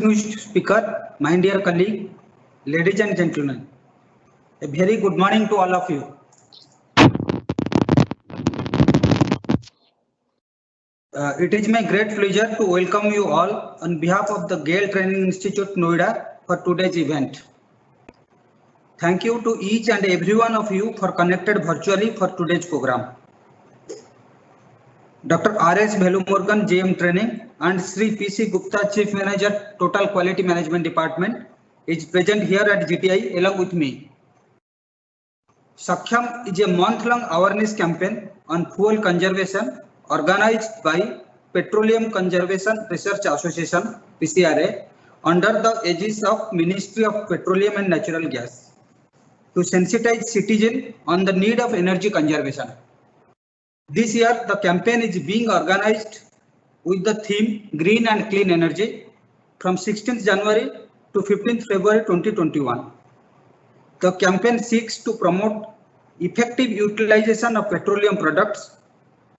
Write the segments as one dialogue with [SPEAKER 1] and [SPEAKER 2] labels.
[SPEAKER 1] Distinguished speaker, my dear colleague, ladies and gentlemen, a very good morning to all of you. It is my great pleasure to welcome you all on behalf of the Gale Training Institute, Noida, for today's event. Thank you to each and every one of you for connected virtually for today's program. Dr. R.S. Bhelumurgan, GM Training, and Sri P.C. Gupta, Chief Manager, Total Quality Management Department, is present here at GTI along with me. Sakhyam is a month-long awareness campaign on fuel conservation organized by Petroleum Conservation Research Association, PCRA, under the aegis of Ministry of Petroleum and Natural Gas, to sensitize citizens on the need of energy conservation. This year, the campaign is being organized with the theme Green and Clean Energy from 16th January to 15th February 2021. The campaign seeks to promote effective utilization of petroleum products,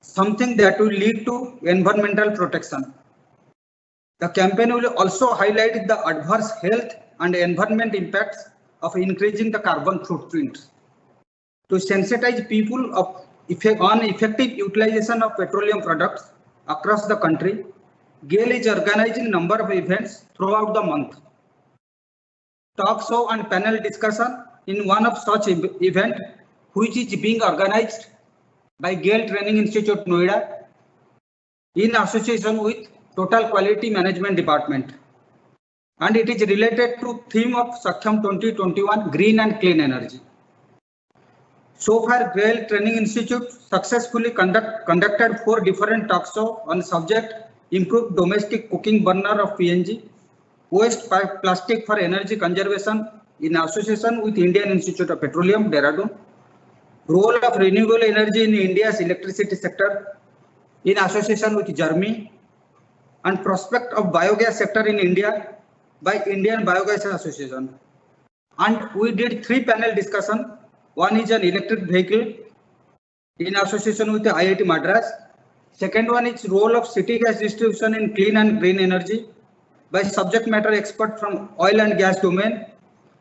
[SPEAKER 1] something that will lead to environmental protection. The campaign will also highlight the adverse health and environment impacts of increasing the carbon footprint. To sensitize people on effective utilization of petroleum products across the country, GAIL is organizing a number of events throughout the month. Talk show and panel discussion in one of such event, which is being organized by GAIL Training Institute, Noida, in association with Total Quality Management Department, and it is related to theme of Sakhyam 2021 Green and Clean Energy. So far, GAIL Training Institute successfully conducted 4 different talk shows on subject improved domestic cooking burner of PNG, waste plastic for energy conservation in association with Indian Institute of Petroleum, Dehradun, role of renewable energy in India's electricity sector in association with Germany, and prospect of biogas sector in India by Indian Biogas Association. And we did 3 panel discussion. One is an electric vehicle in association with the IIT Madras. Second one is role of city gas distribution in clean and green energy by subject matter expert from oil and gas domain.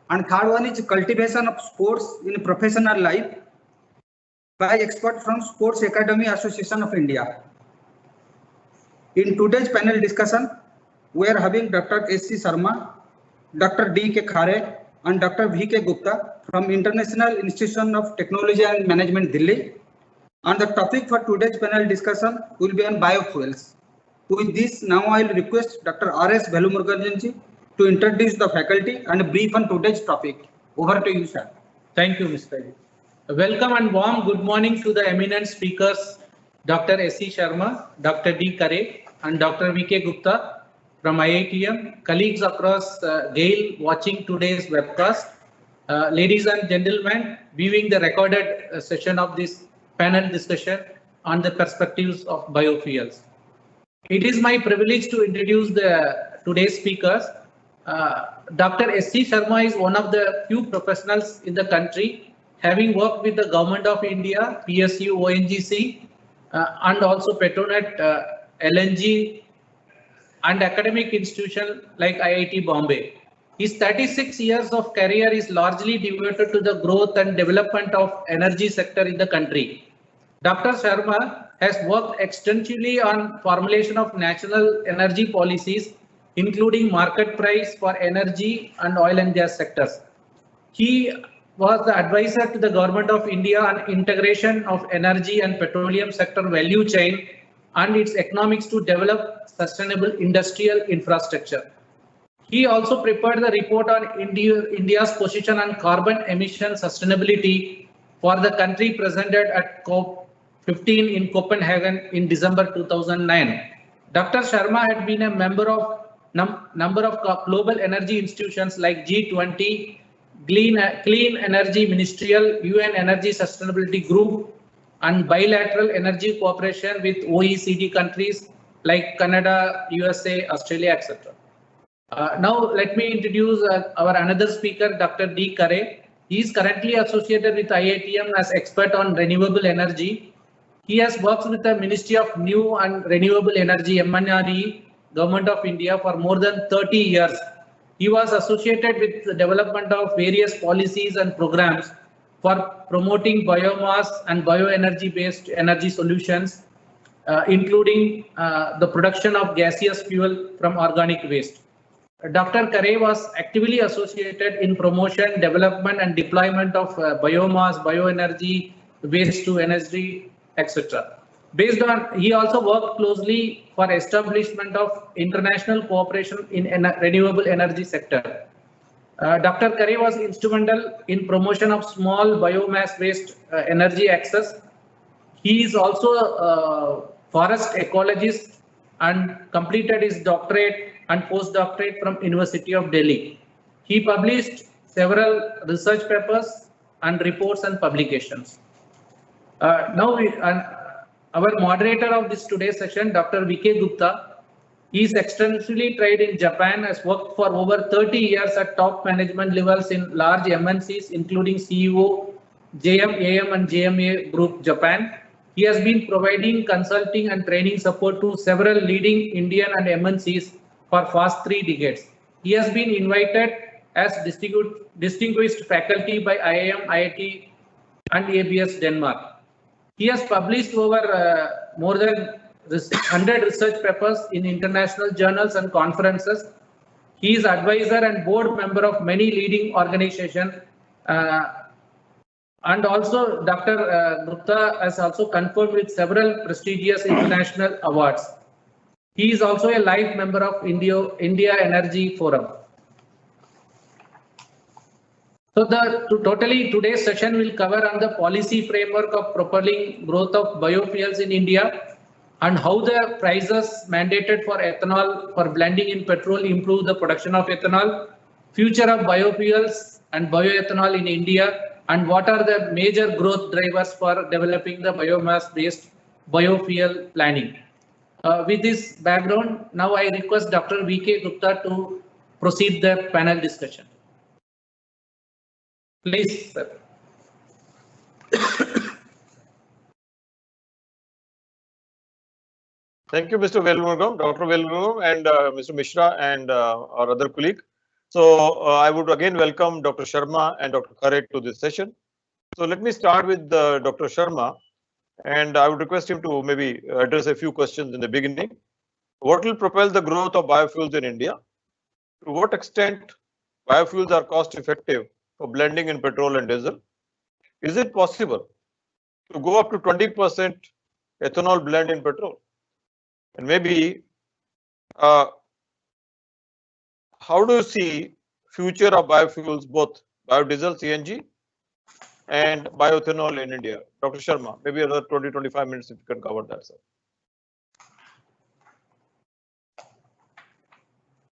[SPEAKER 1] And third one is cultivation of sports in professional life by expert from Sports Academy Association of India. In today's panel discussion, we are having Dr. S.C. Sharma, Dr. D.K. Khare, and Dr. V.K. Gupta from International Institute of Technology and Management, Delhi. And the topic for today's panel discussion will be on biofuels. With this, now I will request Dr. R.S. Bhelumurgan to introduce the faculty and brief on today's topic. Over to you, sir.
[SPEAKER 2] Thank you, Mr. Welcome and warm good morning to the eminent speakers, Dr. S.C. Sharma, Dr. D. Khare, and Dr. V.K. Gupta from IITM, colleagues across GAIL watching today's webcast, ladies and gentlemen, viewing the recorded session of this panel discussion on the perspectives of biofuels. It is my privilege to introduce today's speakers. Dr. S.C. Sharma is one of the few professionals in the country having worked with the Government of India, PSU, ONGC, and also Petronet, LNG, and academic institution like IIT Bombay. His 36 years of career is largely devoted to the growth and development of energy sector in the country. Dr. Sharma has worked extensively on formulation of national energy policies, including market price for energy and oil and gas sectors. He was the advisor to the Government of India on integration of energy and petroleum sector value chain and its economics to develop sustainable industrial infrastructure. He also prepared the report on India's position on carbon emission sustainability for the country presented at COP15 in Copenhagen in December 2009. Dr. Sharma had been a member of number of global energy institutions like G20, Clean Energy Ministerial, UN Energy Sustainability Group, and bilateral energy cooperation with OECD countries like Canada, USA, Australia, etc. Now let me introduce our another speaker, Dr. D. Khare. He is currently associated with IITM as expert on renewable energy. He has worked with the Ministry of New and Renewable Energy, MNRE, Government of India for more than 30 years. He was associated with the development of various policies and programs for promoting biomass and bioenergy based energy solutions, including the production of gaseous fuel from organic waste. Dr. Kare was actively associated in promotion, development and deployment of biomass, bioenergy, waste to energy, etc. Based on, he also worked closely for establishment of international cooperation in renewable energy sector. Dr. Kare was instrumental in promotion of small biomass waste energy access. He is also a forest ecologist and completed his doctorate and postdoctorate from University of Delhi. He published several research papers and reports and publications. Our moderator of this today's session, Dr. V.K. Gupta, he is extensively trained in Japan, has worked for over 30 years at top management levels in large MNCs, including CEO, JM, and JMA Group Japan. He has been providing consulting and training support to several leading Indian and MNCs for past 3 decades. He has been invited as distinguished faculty by IIM, IIT, and ABS Denmark. He has published over more than 100 research papers in international journals and conferences. He is advisor and board member of many leading organizations. And also Dr. Gupta has also conferred with several prestigious international awards. He is also a life member of India Energy Forum. So totally today's session will cover on the policy framework of propelling growth of biofuels in India and how the prices mandated for ethanol for blending in petrol improve the production of ethanol, future of biofuels and bioethanol in India, and what are the major growth drivers for developing the biomass based biofuel planning. With this background, now I request Dr. V.K. Gupta to proceed the panel discussion. Please, sir.
[SPEAKER 3] Thank you, Mr. Velmugam, Dr. Velmugam, and Mr. Mishra and our other colleague. So I would again welcome Dr. Sharma and Dr. Kare to this session. So let me start with Dr. Sharma, and I would request him to maybe address a few questions in the beginning. What will propel the growth of biofuels in India? To what extent biofuels are cost effective for blending in petrol and diesel? Is it possible to go up to 20% ethanol blend in petrol? And maybe how do you see future of biofuels, both biodiesel, CNG, and bioethanol in India? Dr. Sharma, maybe another 20-25 minutes if you can cover that, sir.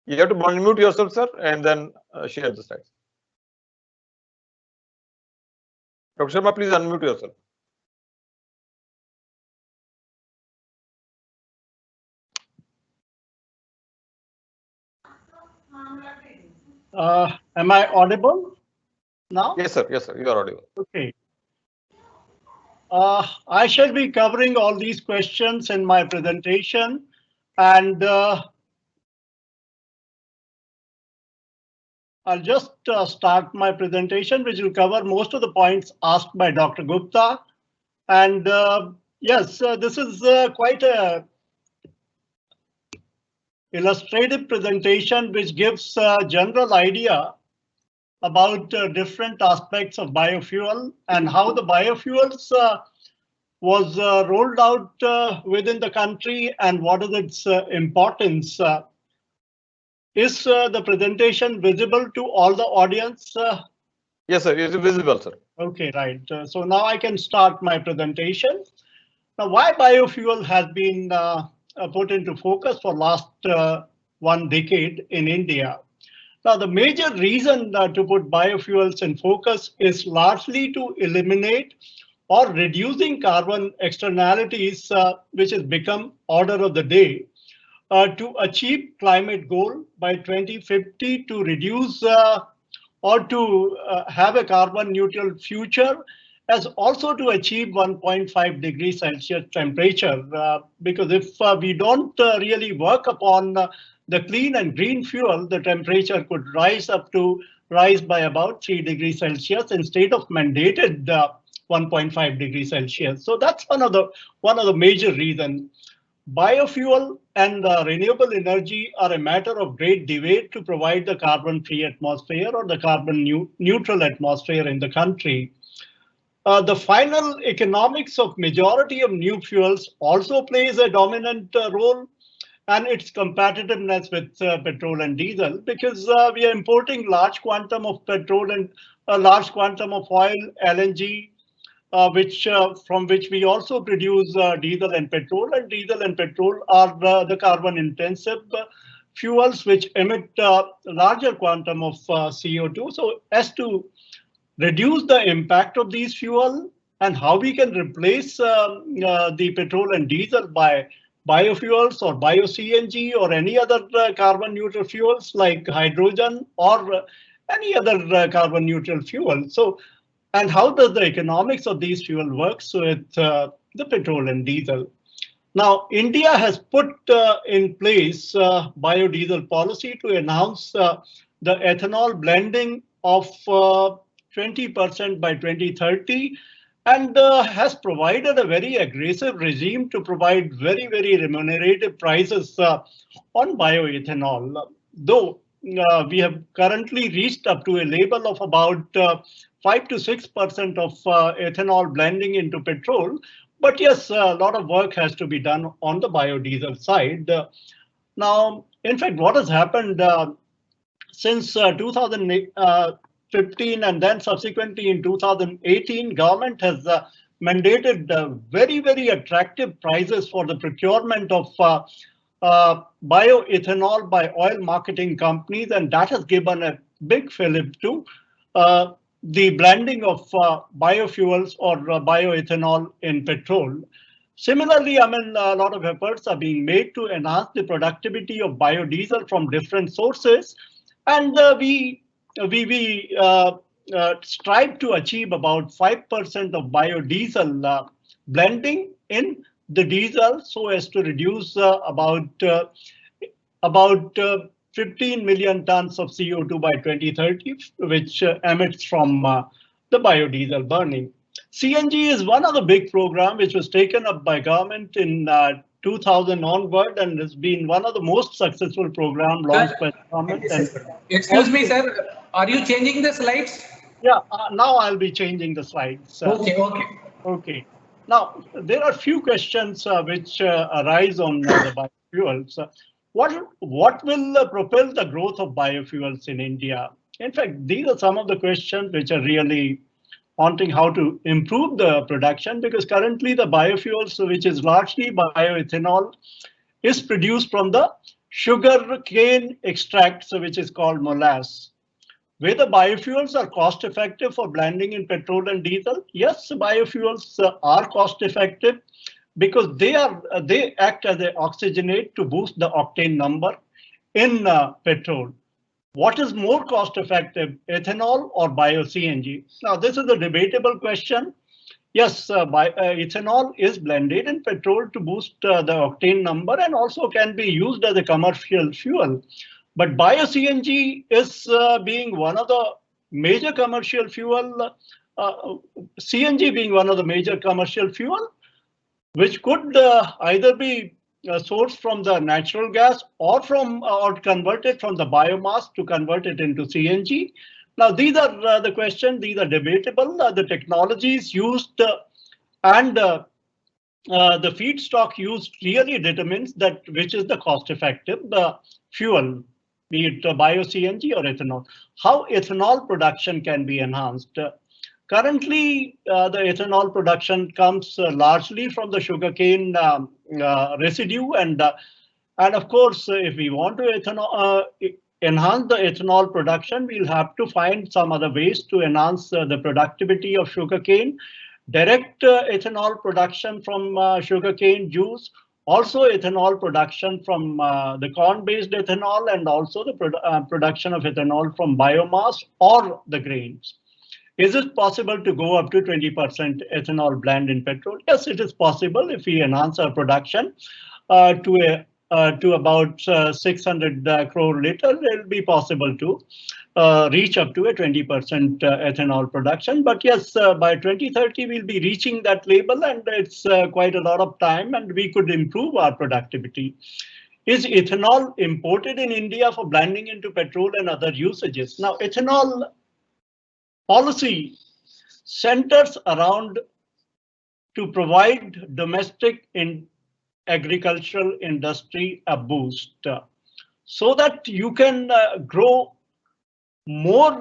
[SPEAKER 3] You have to unmute yourself, sir, and then share the slides. Dr. Sharma, please unmute yourself.
[SPEAKER 4] Am I audible now?
[SPEAKER 3] Yes, sir. Yes, sir. You are audible.
[SPEAKER 4] Okay. I shall be covering all these questions in my presentation, and I'll just start my presentation, which will cover most of the points asked by Dr. Gupta. And yes, this is quite a illustrative presentation, which gives a general idea about different aspects of biofuel and how the biofuels was rolled out within the country and what is its importance. Is the presentation visible to all the audience?
[SPEAKER 3] Yes, sir. It is visible, sir.
[SPEAKER 4] Okay, right. So now I can start my presentation. Now, why biofuel has been put into focus for last 1 decade in India? Now, the major reason to put biofuels in focus is largely to eliminate or reducing carbon externalities, which has become order of the day, to achieve climate goal by 2050 to reduce or to have a carbon neutral future as also to achieve 1.5 degrees Celsius temperature, because if we don't really work upon the clean and green fuel, the temperature could rise by about 3 degrees Celsius instead of mandated 1.5 degrees Celsius. So that's one of the major reasons. Biofuel and renewable energy are a matter of great debate to provide the carbon-free atmosphere or the carbon neutral atmosphere in the country. The final economics of majority of new fuels also plays a dominant role, and its competitiveness with petrol and diesel, because we are importing large quantum of petrol and a large quantum of oil, LNG, from which we also produce diesel and petrol, and diesel and petrol are the carbon intensive fuels which emit larger quantum of CO2. So as to reduce the impact of these fuel and how we can replace the petrol and diesel by biofuels or bio-CNG or any other carbon neutral fuels like hydrogen or any other carbon neutral fuel. So, and how does the economics of these fuel works with the petrol and diesel? Now, India has put in place biodiesel policy to enhance the ethanol blending of 20% by 2030, and has provided a very aggressive regime to provide very, very remunerative prices on bioethanol. Though we have currently reached up to a level of about 5 to 6% of ethanol blending into petrol. But yes, a lot of work has to be done on the biodiesel side. Now, in fact, what has happened since 2015 and then subsequently in 2018, government has mandated very, very attractive prices for the procurement of bioethanol by oil marketing companies, and that has given a big fillip to the blending of biofuels or bioethanol in petrol. Similarly, I mean, a lot of efforts are being made to enhance the productivity of biodiesel from different sources, and we strive to achieve about 5% of biodiesel blending in the diesel, so as to reduce about 15 million tons of CO2 by 2030, which emits from the biodiesel burning. CNG is one of the big programs which was taken up by government in 2000 onward, and has been one of the most successful programs launched by the government.
[SPEAKER 2] Excuse me, sir. Are you changing the slides?
[SPEAKER 4] Yeah, now I'll be changing the slides. Okay. Now, there are few questions which arise on the biofuels. What will propel the growth of biofuels in India? In fact, these are some of the questions which are really haunting how to improve the production, because currently the biofuels, which is largely bioethanol, is produced from the sugar cane extract, which is called molasses. Whether biofuels are cost effective for blending in petrol and diesel? Yes, biofuels are cost effective because they act as an oxygenate to boost the octane number in petrol. What is more cost effective, ethanol or bio-CNG? Now, this is a debatable question. Yes, ethanol is blended in petrol to boost the octane number and also can be used as a commercial fuel. But bio-CNG is being one of the major commercial fuel, CNG being one of the major commercial fuel, which could either be sourced from the natural gas or converted from the biomass to convert it into CNG. Now, these are the questions, these are debatable. The technologies used and the feedstock used really determines that which is the cost effective fuel, be it bio-CNG or ethanol. How ethanol production can be enhanced? Currently, the ethanol production comes largely from the sugarcane residue, and of course, if we want to enhance the ethanol production, we'll have to find some other ways to enhance the productivity of sugarcane. Direct ethanol production from sugarcane juice, also ethanol production from the corn-based ethanol, and also the production of ethanol from biomass or the grains. Is it possible to go up to 20% ethanol blend in petrol? Yes, it is possible if we enhance our production to about 600 crore liter. It will be possible to reach up to a 20% ethanol production. But yes, by 2030, we'll be reaching that label, and it's quite a lot of time, and we could improve our productivity. Is ethanol imported in India for blending into petrol and other usages? Now, ethanol policy centers around to provide domestic agricultural industry a boost so that you can grow more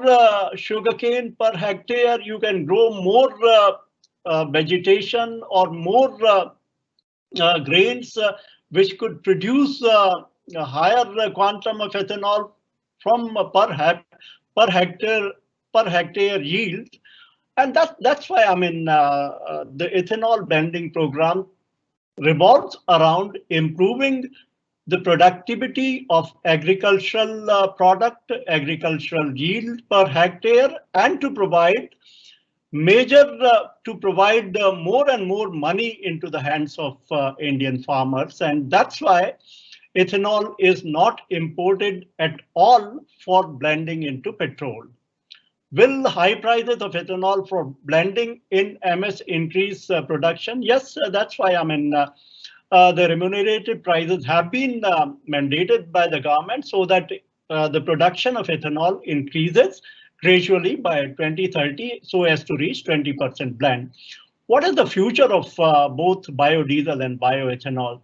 [SPEAKER 4] sugarcane per hectare, you can grow more vegetation or more grains which could produce a higher quantum of ethanol from per hectare yield. And that's why I mean the ethanol blending program revolves around improving the productivity of agricultural product, agricultural yield per hectare, and to provide more and more money into the hands of Indian farmers. And that's why ethanol is not imported at all for blending into petrol. Will high prices of ethanol for blending in MS increase production? Yes, that's why I mean the remunerated prices have been mandated by the government so that the production of ethanol increases gradually by 2030 so as to reach 20% blend. What is the future of both biodiesel and bioethanol?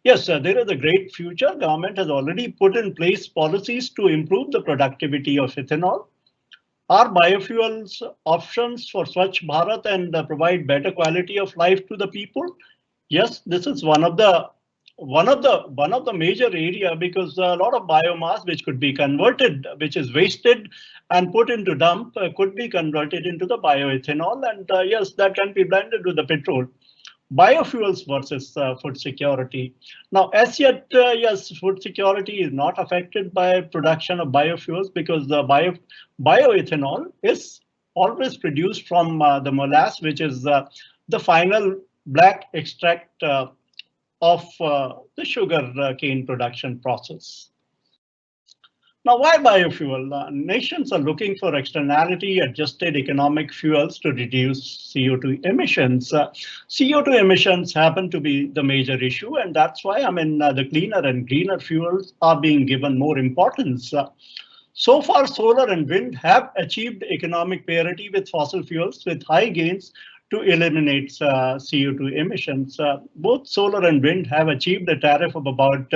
[SPEAKER 4] Yes, there is a great future. Government has already put in place policies to improve the productivity of ethanol. Are biofuels options for Swachh Bharat and provide better quality of life to the people? Yes, this is one of the major area, because a lot of biomass which could be converted, which is wasted and put into dump, could be converted into the bioethanol, and yes, that can be blended with the petrol. Biofuels versus food security. Now, as yet, yes, food security is not affected by production of biofuels because the bioethanol is always produced from the molasses, which is the final black extract of the sugar cane production process. Now, why biofuel? Nations are looking for externality adjusted economic fuels to reduce CO2 emissions. CO2 emissions happen to be the major issue, and that's why I mean the cleaner and greener fuels are being given more importance. So far, solar and wind have achieved economic parity with fossil fuels with high gains to eliminate CO2 emissions. Both solar and wind have achieved a tariff of about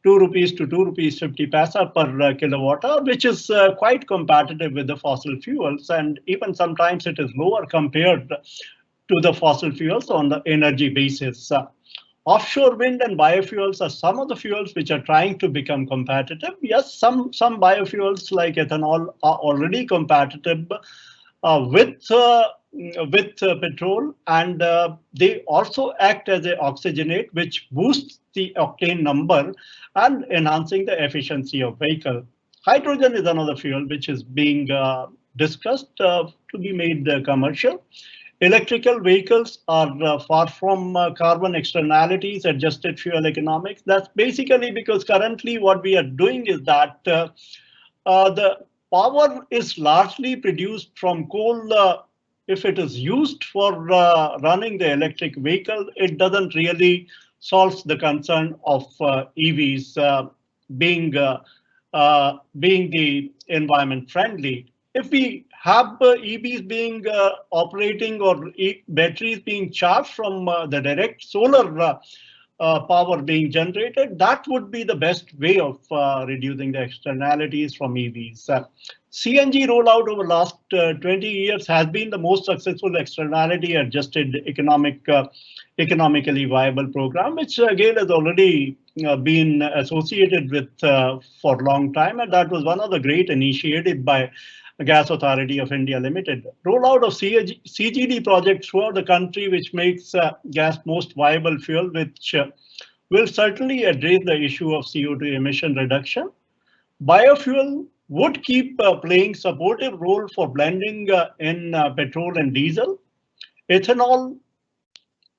[SPEAKER 4] 2 rupees to 2 rupees 50 paisa per kilowatt hour, which is quite competitive with the fossil fuels, and even sometimes it is lower compared to the fossil fuels on the energy basis. Offshore wind and biofuels are some of the fuels which are trying to become competitive. Yes, some biofuels like ethanol are already competitive with petrol, and they also act as an oxygenate, which boosts the octane number and enhancing the efficiency of vehicle. Hydrogen is another fuel which is being discussed to be made commercial. Electrical vehicles are far from carbon externalities, adjusted fuel economics. That's basically because currently what we are doing is that the power is largely produced from coal. If it is used for running the electric vehicle, it doesn't really solve the concern of EVs being the environment friendly. If we have EVs being operating or batteries being charged from the direct solar power being generated, that would be the best way of reducing the externalities from EVs. CNG rollout over last 20 years has been the most successful externality adjusted economically viable program, which again has already been associated with for a long time, and that was one of the great initiatives by Gas Authority of India Limited. Rollout of CGD projects throughout the country, which makes gas most viable fuel, which will certainly address the issue of CO2 emission reduction. Biofuel would keep playing supportive role for blending in petrol and diesel. Ethanol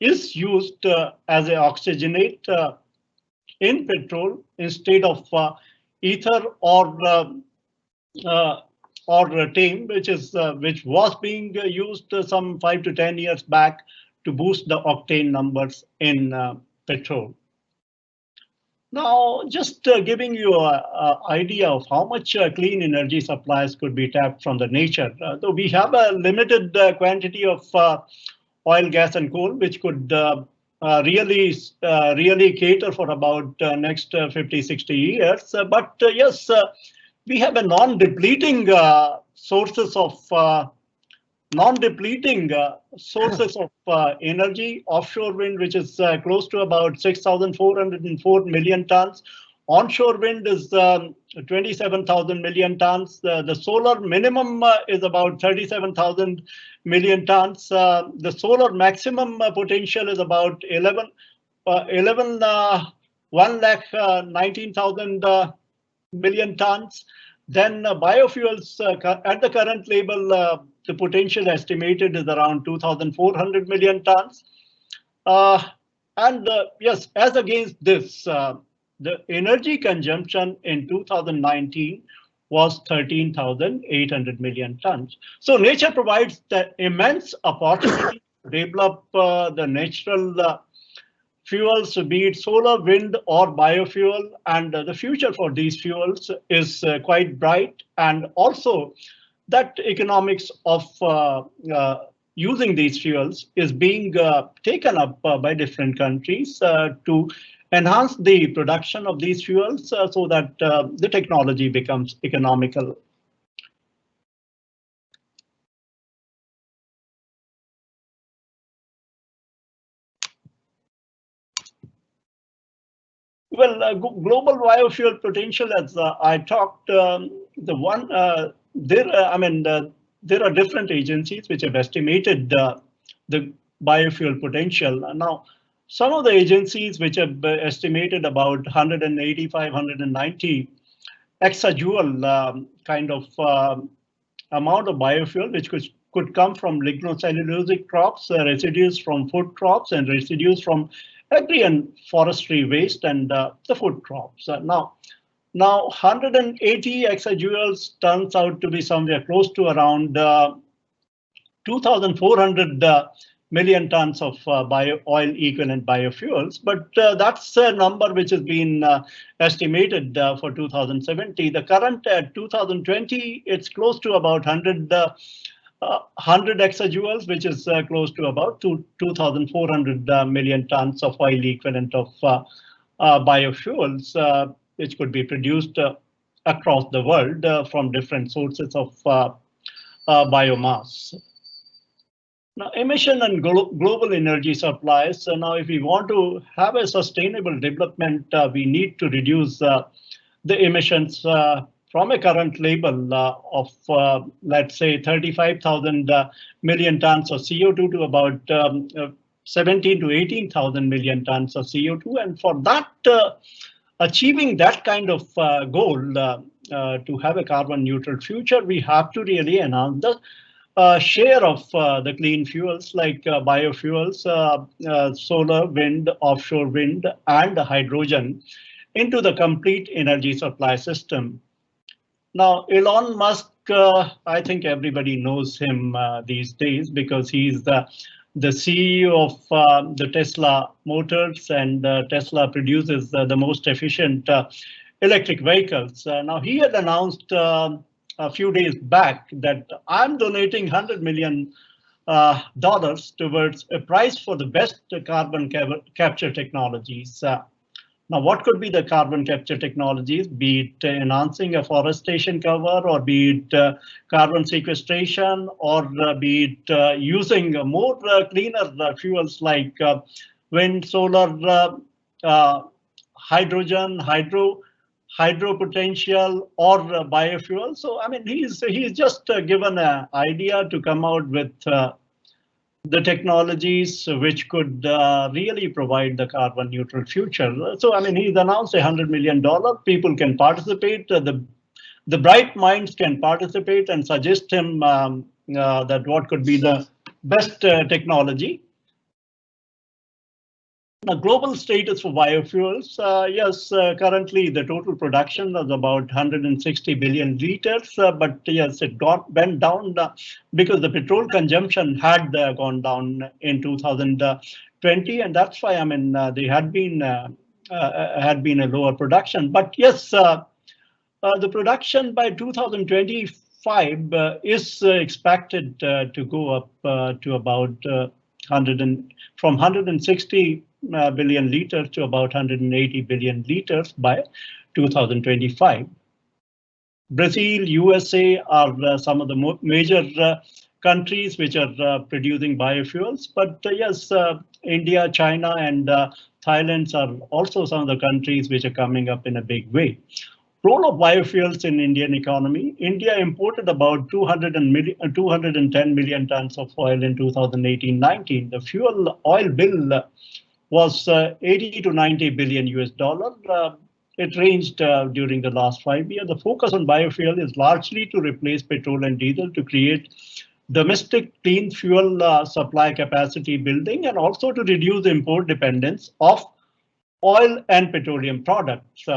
[SPEAKER 4] is used as an oxygenate in petrol instead of ether or TAME, which was being used some 5 to 10 years back to boost the octane numbers in petrol. Now, just giving you an idea of how much clean energy supplies could be tapped from the nature. Though we have a limited quantity of oil, gas, and coal, which could really cater for about next 50, 60 years. But yes, we have a non-depleting sources of energy. Offshore wind, which is close to about 6,404 million tons. Onshore wind is 27,000 million tons. The solar minimum is about 37,000 million tons. The solar maximum potential is about 1,19,000 million tons. Then biofuels at the current level, the potential estimated is around 2,400 million tons. Yes, as against this, the energy consumption in 2019 was 13,800 million tons. So nature provides the immense opportunity to develop the natural fuels, be it solar, wind, or biofuel, and the future for these fuels is quite bright. And also that economics of using these fuels is being taken up by different countries to enhance the production of these fuels so that the technology becomes economical. Well, global biofuel potential, as I talked, there are different agencies which have estimated the biofuel potential. Now, some of the agencies which have estimated about 185, 190 exajoule kind of amount of biofuel, which could come from lignocellulosic crops, residues from food crops, and residues from agri and forestry waste and the food crops. Now 180 exajoules turns out to be somewhere close to around 2,400 million tons of oil equivalent biofuels, but that's a number which has been estimated for 2070. The current 2020, it's close to about 100 exajoules, which is close to about 2,400 million tons of oil equivalent of biofuels, which could be produced across the world from different sources of biomass. Now, emission and global energy supplies. So now, if we want to have a sustainable development, we need to reduce the emissions from a current level of, let's say, 35,000 million tons of CO2 to about 17 to 18,000 million tons of CO2. And for that, achieving that kind of goal to have a carbon neutral future, we have to really enhance the share of the clean fuels like biofuels, solar, wind, offshore wind, and hydrogen into the complete energy supply system. Now, Elon Musk, I think everybody knows him these days because he's the CEO of the Tesla Motors, and Tesla produces the most efficient electric vehicles. Now, he had announced a few days back that I'm donating $100 million towards a prize for the best carbon capture technologies. Now, what could be the carbon capture technologies, be it enhancing afforestation cover, or be it carbon sequestration, or be it using more cleaner fuels like wind, solar, hydrogen, hydro potential, or biofuel. So, I mean, he's just given an idea to come out with the technologies which could really provide the carbon neutral future. So, I mean, he's announced $100 million. People can participate. The the bright minds can participate and suggest him that what could be the best technology. The global status for biofuels, yes, currently the total production is about 160 billion liters, but yes, it went down because the petrol consumption had gone down in 2020, and that's why I mean there had been a lower production. But yes, the production by 2025 is expected to go up to about 160 billion liters to about 180 billion liters by 2025. Brazil, USA are some of the major countries which are producing biofuels, but yes, India, China, and Thailand are also some of the countries which are coming up in a big way. Role of biofuels in Indian economy. India imported about 210 million tons of oil in 2018-19. The fuel oil bill was 80 to 90 billion US dollar. It ranged during the last 5 years. The focus on biofuel is largely to replace petrol and diesel to create domestic clean fuel supply capacity building and also to reduce import dependence of oil and petroleum products.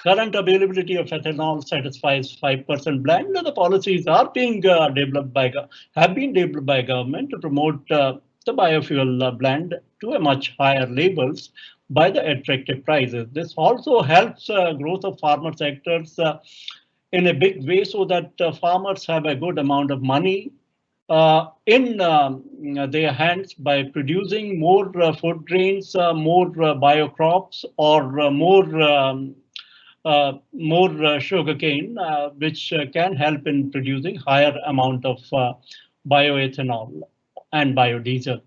[SPEAKER 4] Current availability of ethanol satisfies 5% blend. The policies are being have been developed by government to promote the biofuel blend to a much higher levels by the attractive prices. This also helps growth of farmer sectors in a big way, so that farmers have a good amount of money in their hands by producing more food grains, more biocrops, or more sugarcane, which can help in producing higher amount of bioethanol and biodiesel.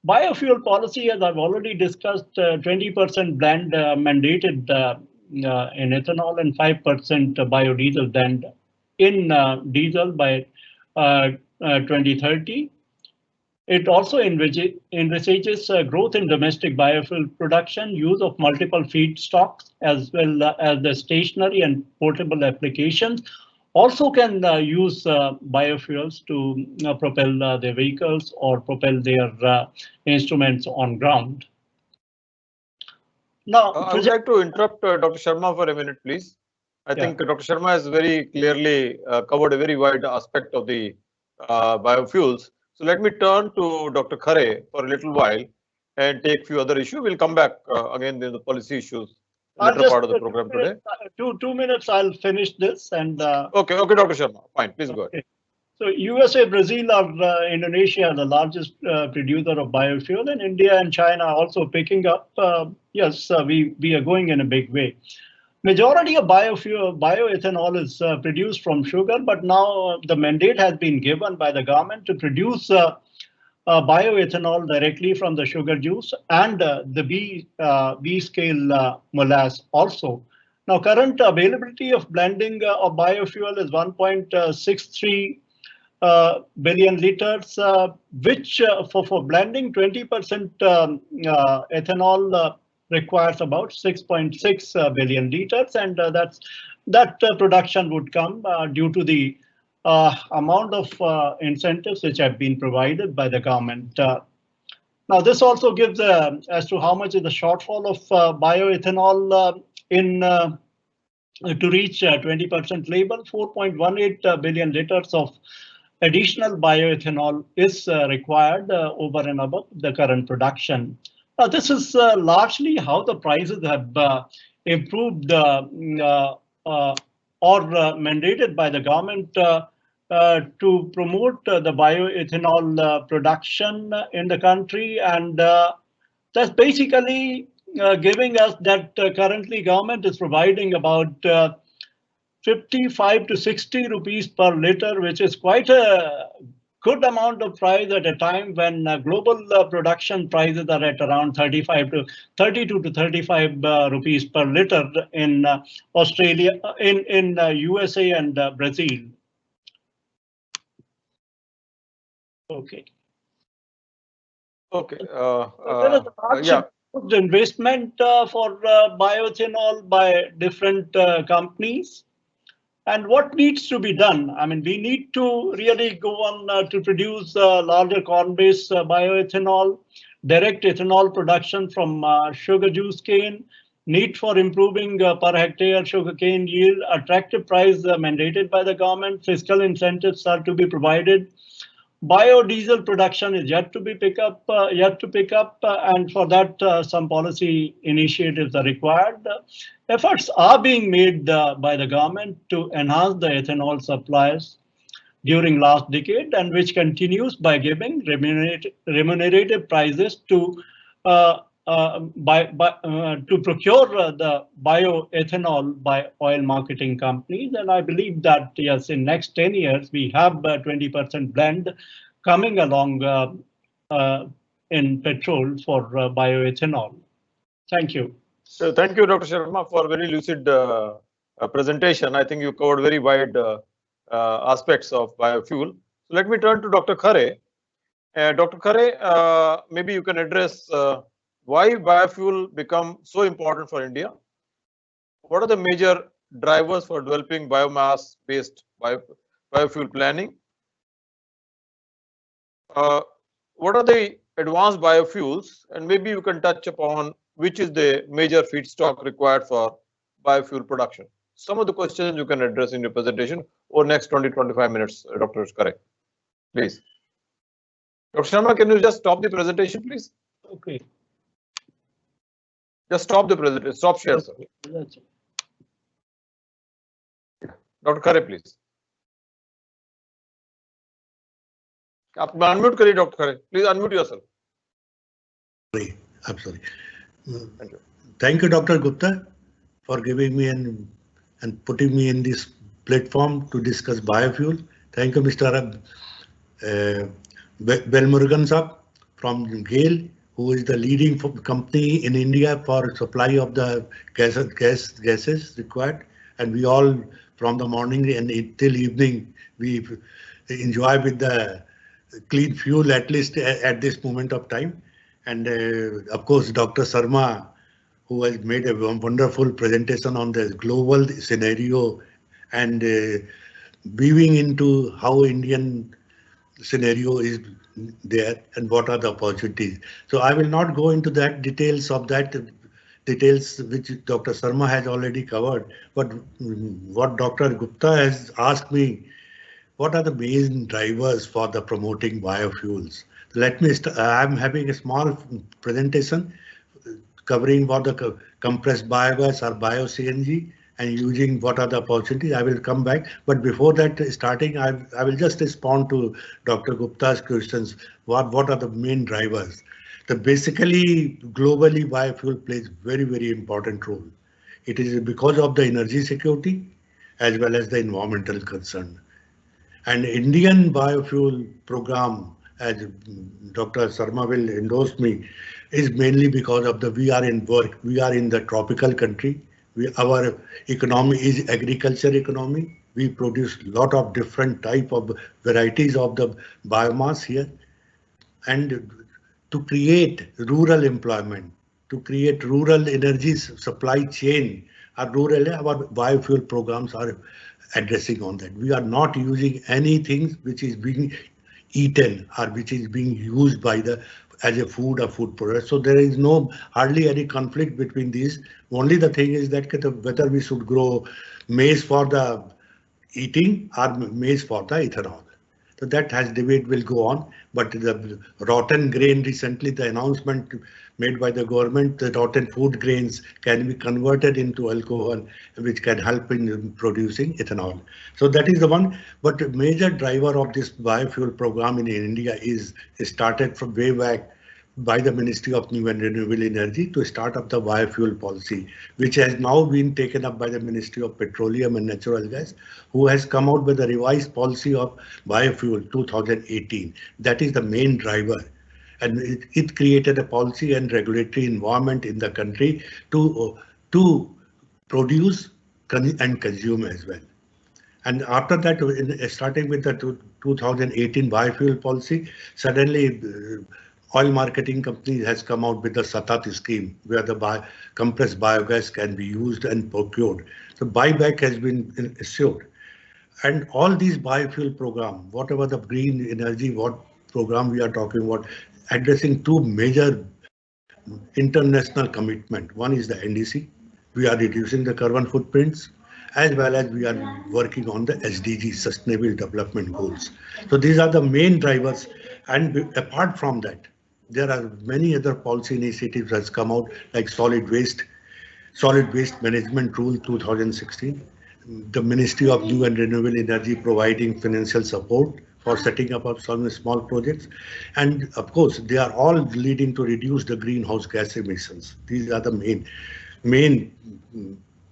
[SPEAKER 4] Biofuel policy, as I've already discussed, 20% blend mandated in ethanol and 5% biodiesel blend in diesel by 2030. It also envisages growth in domestic biofuel production, use of multiple feedstocks, as well as the stationary and portable applications. Also can use biofuels to propel their vehicles or propel their instruments on ground. Now,
[SPEAKER 3] I would like to interrupt Dr. Sharma for a minute, please. I think Dr. Sharma has very clearly covered a very wide aspect of the biofuels. So let me turn to Dr. Khare for a little while and take few other issues. We'll come back again in the policy issues later part of the program today.
[SPEAKER 4] 2 minutes, I'll finish this and.
[SPEAKER 3] Okay, Dr. Sharma, fine, please go ahead.
[SPEAKER 4] So USA, Brazil, or Indonesia are the largest producer of biofuel, and India and China are also picking up. Yes, we are going in a big way. Majority of bioethanol is produced from sugar, but now the mandate has been given by the government to produce bioethanol directly from the sugar juice and the B scale molasses also. Now, current availability of blending of biofuel is 1.63 billion liters, which for blending 20% ethanol requires about 6.6 billion liters, and that production would come due to the amount of incentives which have been provided by the government. Now, this also gives as to how much is the shortfall of bioethanol to reach 20% label. 4.18 billion liters of additional bioethanol is required over and above the current production. This is largely how the prices have improved or mandated by the government to promote the bioethanol production in the country, and that's basically giving us that currently government is providing about 55 to 60 rupees per liter, which is quite a good amount of price at a time when global production prices are at around 32 to 35 rupees per liter in Australia, in USA and Brazil. Okay.
[SPEAKER 3] Okay.
[SPEAKER 4] There is a large investment for bioethanol by different companies. And what needs to be done? I mean, we need to really go on to produce larger corn-based bioethanol, direct ethanol production from sugar juice cane, need for improving per hectare sugarcane yield, attractive price mandated by the government, fiscal incentives are to be provided. Biodiesel production is yet to pick up, and for that some policy initiatives are required. Efforts are being made by the government to enhance the ethanol supplies during last decade, and which continues by giving remunerative prices to procure the bioethanol by oil marketing companies. And I believe that yes, in next 10 years we have 20% blend coming along in petrol for bioethanol. Thank you.
[SPEAKER 3] So thank you, Dr. Sharma, for a very lucid presentation. I think you covered very wide aspects of biofuel. So let me turn to Dr. Khare. Dr. Khare, maybe you can address why biofuel become so important for India. What are the major drivers for developing biomass-based biofuel planning? What are the advanced biofuels? And maybe you can touch upon which is the major feedstock required for biofuel production. Some of the questions you can address in your presentation over next 20-25 minutes, Dr. Khare. Please. Dr. Sharma, can you just stop the presentation, please?
[SPEAKER 4] Okay.
[SPEAKER 3] Just stop the presentation. Stop share, sir.
[SPEAKER 4] That's it.
[SPEAKER 3] Dr. Khare, please. Unmute करिए, Dr. Khare. Please unmute yourself.
[SPEAKER 5] Sorry, I'm sorry.
[SPEAKER 3] Thank you.
[SPEAKER 5] Thank you, Dr. Gupta, for giving me and putting me in this platform to discuss biofuel. Thank you, Mr. Velmurugan Saab from GAIL, who is the leading company in India for supply of the gases required. And we all, from the morning and till evening, we enjoy with the clean fuel, at least at this moment of time. And of course, Dr. Sharma, who has made a wonderful presentation on the global scenario and weaving into how Indian scenario is there and what are the opportunities. So I will not go into that details which Dr. Sharma has already covered, but what Dr. Gupta has asked me, what are the main drivers for the promoting biofuels? Let me I'm having a small presentation covering what the compressed biogas or bio-CNG and using what are the opportunities. I will come back, but before that starting, I will just respond to Dr. Gupta's questions. What are the main drivers? Basically, globally, biofuel plays very, very important role. It is because of the energy security as well as the environmental concern. And Indian biofuel program, as Dr. Sharma will endorse me, is mainly because of we are in the tropical country. Our economy is agriculture economy. We produce a lot of different type of varieties of the biomass here. And to create rural employment, to create rural energy supply chain, our biofuel programs are addressing on that. We are not using anything which is being eaten or which is being used as a food or food product. So there is hardly any conflict between these. Only the thing is that whether we should grow maize for the eating or maize for the ethanol. So that debate will go on. But the rotten grain, recently the announcement made by the government, the rotten food grains can be converted into alcohol, which can help in producing ethanol. So that is the one. But the major driver of this biofuel program in India is started from way back by the Ministry of New and Renewable Energy to start up the biofuel policy, which has now been taken up by the Ministry of Petroleum and Natural Gas, who has come out with a revised policy of biofuel 2018. That is the main driver. And it created a policy and regulatory environment in the country to produce and consume as well. And after that, starting with the 2018 biofuel policy, suddenly oil marketing companies has come out with the SATAT scheme, where compressed biogas can be used and procured. So buyback has been assured. And all these biofuel program, whatever the green energy, what program we are talking about, addressing two major international commitment. One is the NDC. We are reducing the carbon footprints, as well as we are working on the SDG, Sustainable Development Goals. So these are the main drivers. And apart from that, there are many other policy initiatives that's come out, like solid waste management rule 2016, the Ministry of New and Renewable Energy providing financial support for setting up of some small projects. And of course, they are all leading to reduce the greenhouse gas emissions. These are the main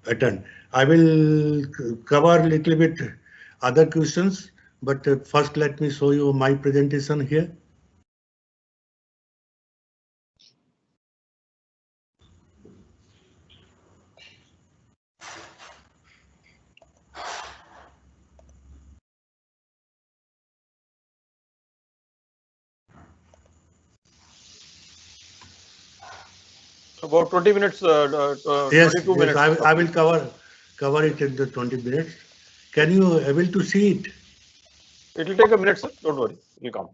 [SPEAKER 5] pattern. I will cover a little bit other questions, but first let me show you my presentation here.
[SPEAKER 3] About 20 minutes,
[SPEAKER 5] Yes,
[SPEAKER 3] 22 minutes.
[SPEAKER 5] I will cover it in the 20 minutes. Can you able to see it?
[SPEAKER 3] It will take a minute, sir. Don't worry. It will come.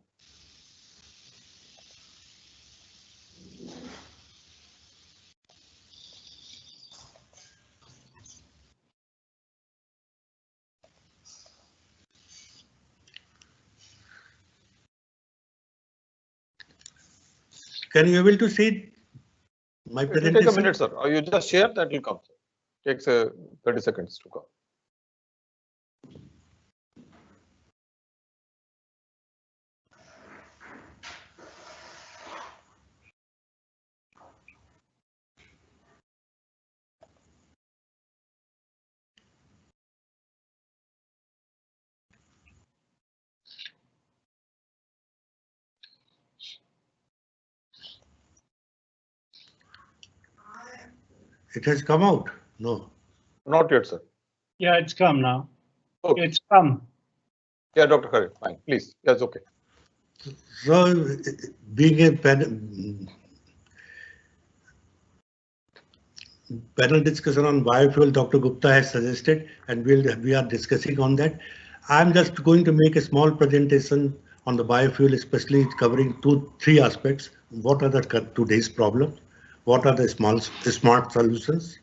[SPEAKER 5] Can you able to see my
[SPEAKER 3] It will
[SPEAKER 5] presentation?
[SPEAKER 3] take a minute, sir. You just share, that will come. Takes 30 seconds to come.
[SPEAKER 5] It has come out? No.
[SPEAKER 3] Not yet, sir.
[SPEAKER 4] Yeah, it's come now.
[SPEAKER 3] Okay.
[SPEAKER 4] It's come.
[SPEAKER 3] Yeah, Dr. Khare, fine. Please. That's okay.
[SPEAKER 5] So, being a panel discussion on biofuel, Dr. Gupta has suggested, and we are discussing on that. I'm just going to make a small presentation on the biofuel, especially covering three aspects. What are the today's problems? What are the smart solutions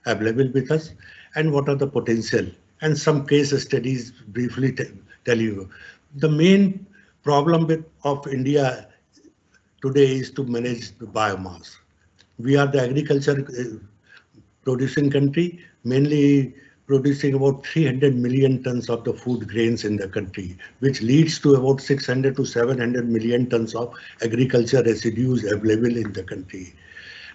[SPEAKER 5] available with us? And what are the potential? And some case studies briefly tell you. The main problem of India today is to manage the biomass. We are the agriculture producing country, mainly producing about 300 million tons of the food grains in the country, which leads to about 600 to 700 million tons of agriculture residues available in the country.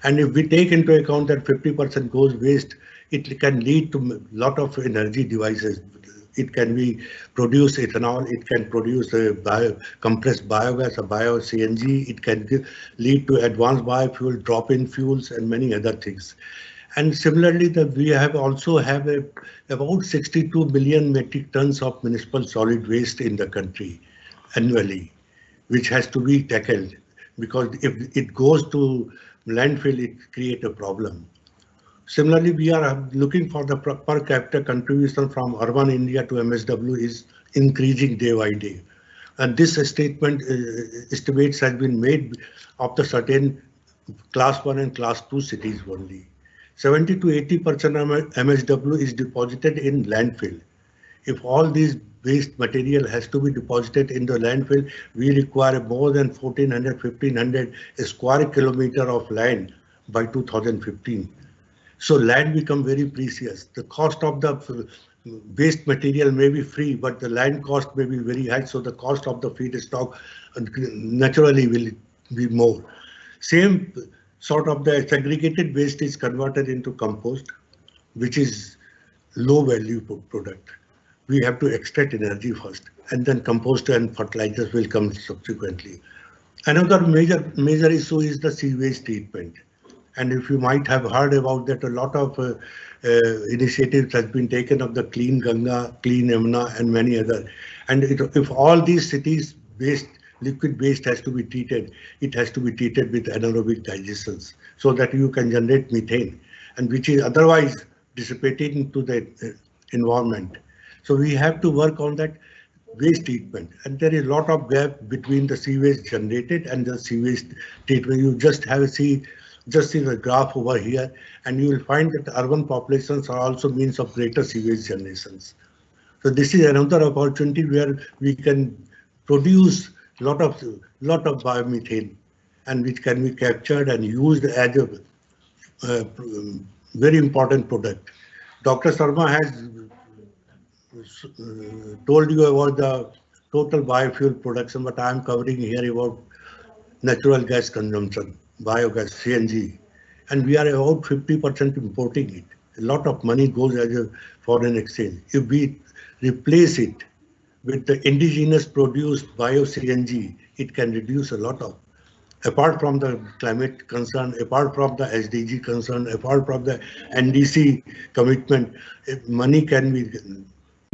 [SPEAKER 5] And if we take into account that 50% goes waste, it can lead to a lot of energy devices. It can be produce ethanol, it can produce compressed biogas, a bio CNG, it can lead to advanced biofuel, drop-in fuels, and many other things. And similarly, we have also have about 62 million metric tons of municipal solid waste in the country annually, which has to be tackled, because if it goes to landfill, it creates a problem. Similarly, we are looking for the per capita contribution from urban India to MSW is increasing day by day. And this statement estimates has been made of the certain class 1 and class 2 cities only. 70 to 80% of MSW is deposited in landfill. If all these waste material has to be deposited in the landfill, we require more than 1,1500 square kilometer of land by 2015. So land become very precious. The cost of the waste material may be free, but the land cost may be very high. So the cost of the feedstock naturally will be more. Same sort of the segregated waste is converted into compost, which is low value product. We have to extract energy first, and then compost and fertilizers will come subsequently. Another major issue is the sewage treatment. And if you might have heard about that, a lot of initiatives has been taken of the Clean Ganga, Clean Yamuna, and many other. And if all these cities liquid waste has to be treated, it has to be treated with anaerobic digestions, so that you can generate methane, and which is otherwise dissipating into the environment. So we have to work on that waste treatment, and there is a lot of gap between the sewage generated and the sewage treatment. You just see the graph over here, and you will find that urban populations are also means of greater sewage generations. So this is another opportunity where we can produce lot of biomethane, and which can be captured and used as a very important product. Dr. Sharma has told you about the total biofuel production, but I am covering here about natural gas consumption, biogas, CNG, and we are about 50% importing it. A lot of money goes as a foreign exchange. If we replace it with the indigenous produced bio-CNG, it can reduce a lot of, apart from the climate concern, apart from the SDG concern, apart from the NDC commitment, money can be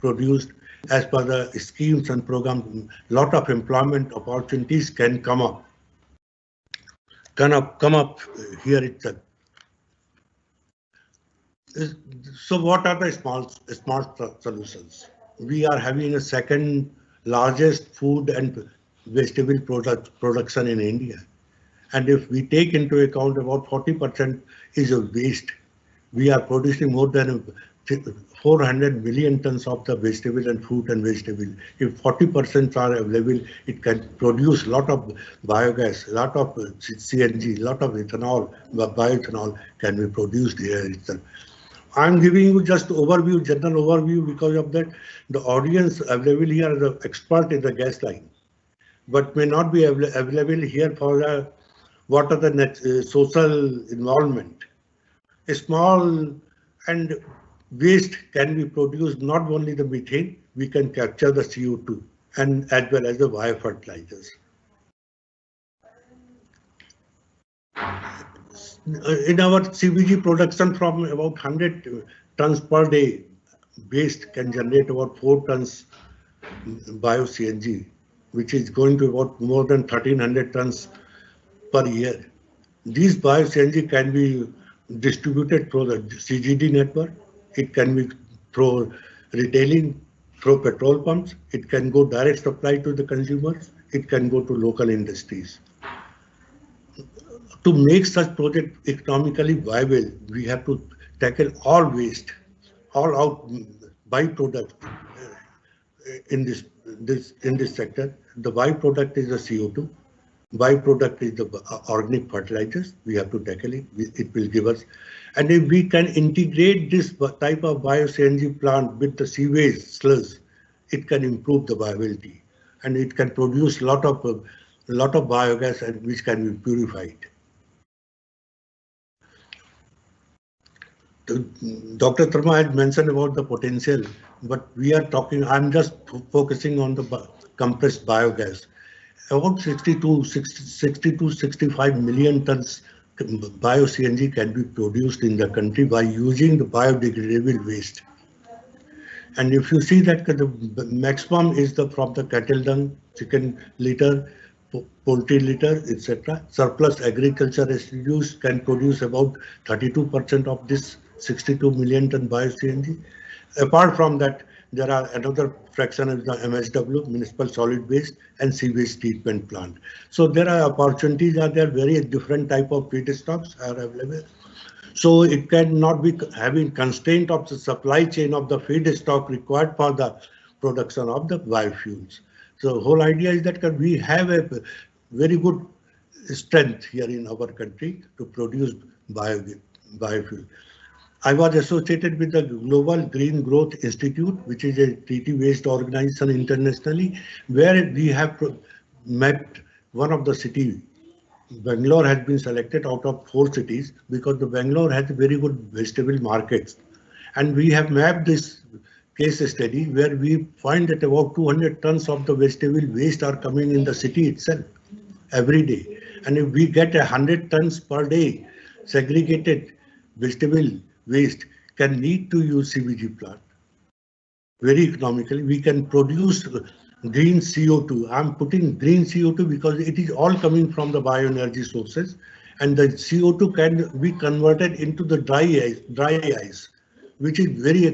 [SPEAKER 5] produced as per the schemes and programs. Lot of employment opportunities can come up here itself. So what are the smart solutions? We are having a second largest food and vegetable production in India. And if we take into account about 40% is a waste, we are producing more than 400 million tons of the vegetable and fruit and vegetable. If 40% are available, it can produce a lot of biogas, a lot of CNG, a lot of ethanol, bioethanol can be produced here itself. I'm giving you just overview, general overview, because of that the audience available here is an expert in the gas line, but may not be available here for what are the social involvement. A small and waste can be produced, not only the methane, we can capture the CO2 and as well as the biofertilizers. In our CBG production, from about 100 tons per day, waste can generate about 4 tons bio-CNG, which is going to about more than 1300 tons per year. These bio-CNG can be distributed through the CGD network. It can be through retailing, through petrol pumps. It can go direct supply to the consumers. It can go to local industries. To make such project economically viable, we have to tackle all waste, all out byproduct in this sector. The byproduct is the CO2. Byproduct is the organic fertilizers. We have to tackle it. It will give us, and if we can integrate this type of bio-CNG plant with the sewage sludge, it can improve the viability, and it can produce a lot of biogas, and which can be purified. Dr. Sharma had mentioned about the potential, but we are talking, I'm just focusing on the compressed biogas. About 65 million tons bio-CNG can be produced in the country by using the biodegradable waste. And if you see that the maximum is from the cattle dung, chicken litter, poultry litter, etc. Surplus agriculture residues can produce about 32% of this 62 million ton bio-CNG. Apart from that, there are another fraction of the MSW, municipal solid waste, and sewage treatment plant. So there are opportunities, are there various different type of feedstocks are available. So it cannot be having constraint of the supply chain of the feedstock required for the production of the biofuels. So the whole idea is that we have a very good strength here in our country to produce biofuel. I was associated with the Global Green Growth Institute, which is a treaty-based organization internationally, where we have mapped one of the cities. Bangalore has been selected out of 4 cities because the Bangalore has very good vegetable markets. And we have mapped this case study where we find that about 200 tons of the vegetable waste are coming in the city itself every day. And if we get 100 tons per day segregated vegetable waste can lead to use CBG plant very economically. We can produce green CO2. I'm putting green CO2 because it is all coming from the bioenergy sources, and the CO2 can be converted into the dry ice, which is very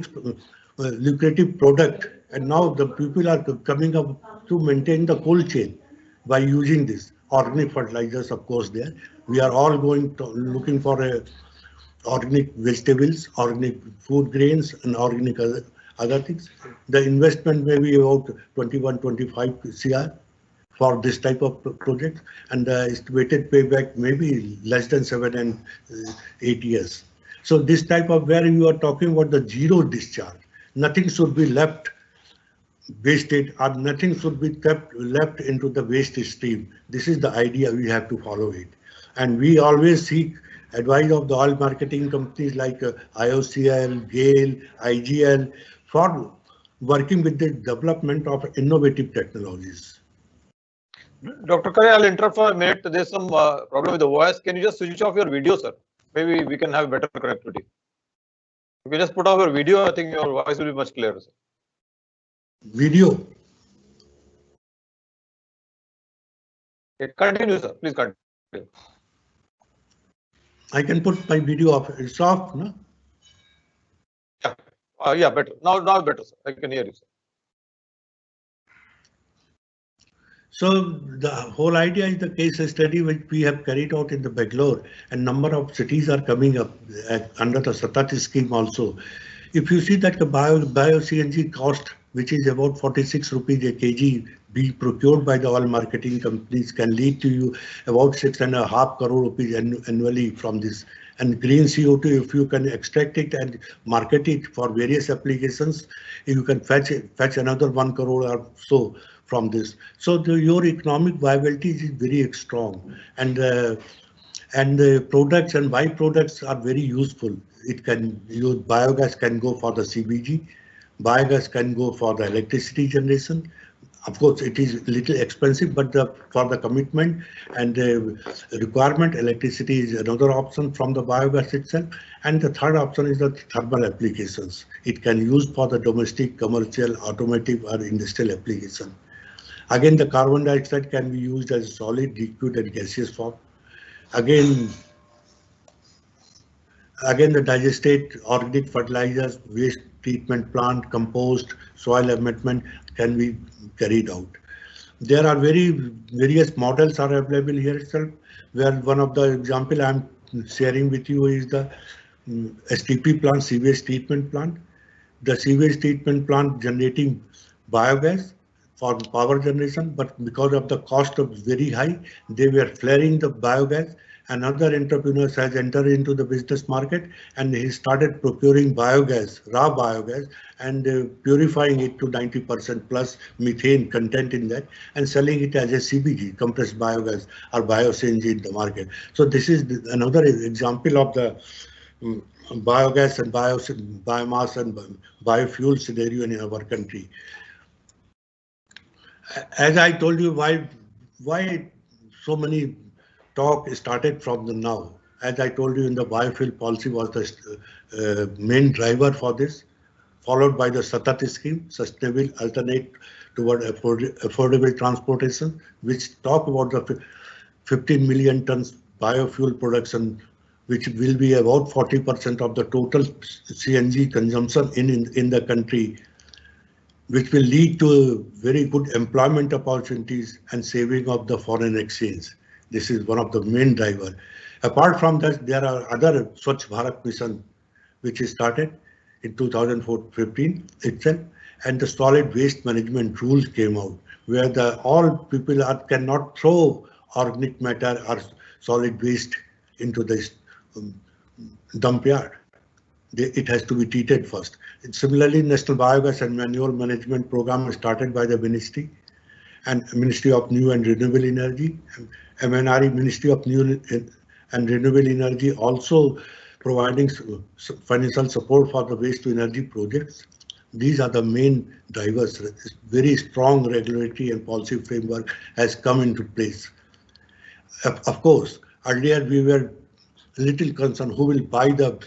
[SPEAKER 5] lucrative product, and now the people are coming up to maintain the cold chain by using this organic fertilizers. Of course, there we are all going to looking for a organic vegetables, organic food grains, and organic other things. The investment may be about 21-25 CR for this type of project, and the estimated payback may be less than 7 and 8 years. So this type of where you are talking about the zero discharge, nothing should be left wasted or nothing should be kept left into the waste stream. This is the idea, we have to follow it. And we always seek advice of the oil marketing companies like IOCL, GAIL, IGL for working with the development of innovative technologies.
[SPEAKER 3] Dr. Khare, I'll interrupt for a minute. There's some problem with the voice. Can you just switch off your video, sir? Maybe we can have better connectivity. You can just put off your video. I think your voice will be much clearer, sir.
[SPEAKER 5] Video.
[SPEAKER 3] Okay, continue, sir. Please continue.
[SPEAKER 5] I can put my video off. It's off, no?
[SPEAKER 3] Yeah, yeah, better. Now better, sir. I can hear you, sir.
[SPEAKER 5] So the whole idea is the case study which we have carried out in the Bangalore, and number of cities are coming up under the Satati scheme also. If you see that the bio CNG cost, which is about 46 rupees a kg, be procured by the oil marketing companies, can lead to you about 6.5 crore rupees annually from this. And green CO2, if you can extract it and market it for various applications, you can fetch another 1 crore or so from this. So your economic viability is very strong, and the products and byproducts are very useful. It can use biogas can go for the CBG, biogas can go for the electricity generation. Of course, it is a little expensive, but for the commitment and the requirement, electricity is another option from the biogas itself. And the third option is the thermal applications. It can use for the domestic, commercial, automotive, or industrial application. Again, the carbon dioxide can be used as solid, liquid, and gaseous form. Again, the digestate organic fertilizers, waste treatment plant, compost, soil amendment can be carried out. There are various models are available here itself, where one of the example I'm sharing with you is the STP plant, sewage treatment plant. The sewage treatment plant generating biogas for power generation, but because of the cost of very high, they were flaring the biogas. Another entrepreneur has entered into the business market, and he started procuring biogas, raw biogas, and purifying it to 90% plus methane content in that, and selling it as a CBG, compressed biogas, or bio-CNG in the market. So this is another example of the biogas and biomass and biofuel scenario in our country. As I told you, why so many talk started from the now. As I told you, in the biofuel policy was the main driver for this, followed by the Satati scheme, sustainable alternate toward affordable transportation, which talk about the 15 million tons biofuel production, which will be about 40% of the total CNG consumption in the country, which will lead to very good employment opportunities and saving of the foreign exchange. This is one of the main drivers. Apart from that, there are other Swachh Bharat mission, which is started in 2015 itself, and the solid waste management rules came out, where all people cannot throw organic matter or solid waste into the dump yard. It has to be treated first. Similarly, National Biogas and Manure Management Program started by the Ministry and Ministry of New and Renewable Energy. MNRE, Ministry of New and Renewable Energy, also providing financial support for the waste to energy projects. These are the main drivers. Very strong regulatory and policy framework has come into place. Of course, earlier we were a little concerned who will buy the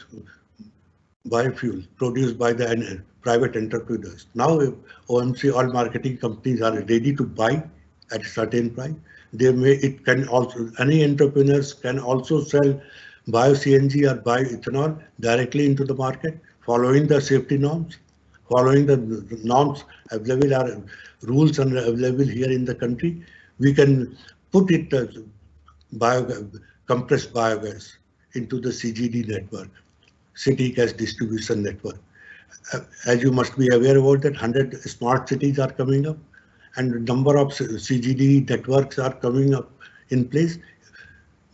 [SPEAKER 5] biofuel produced by the private entrepreneurs. Now, OMC, all marketing companies are ready to buy at a certain price. Any entrepreneurs can also sell bio-CNG or bioethanol directly into the market, following the safety norms. following the norms available, are rules and available here in the country, we can put it compressed biogas into the CGD network, city gas distribution network. As you must be aware about that, 100 smart cities are coming up, and a number of CGD networks are coming up in place.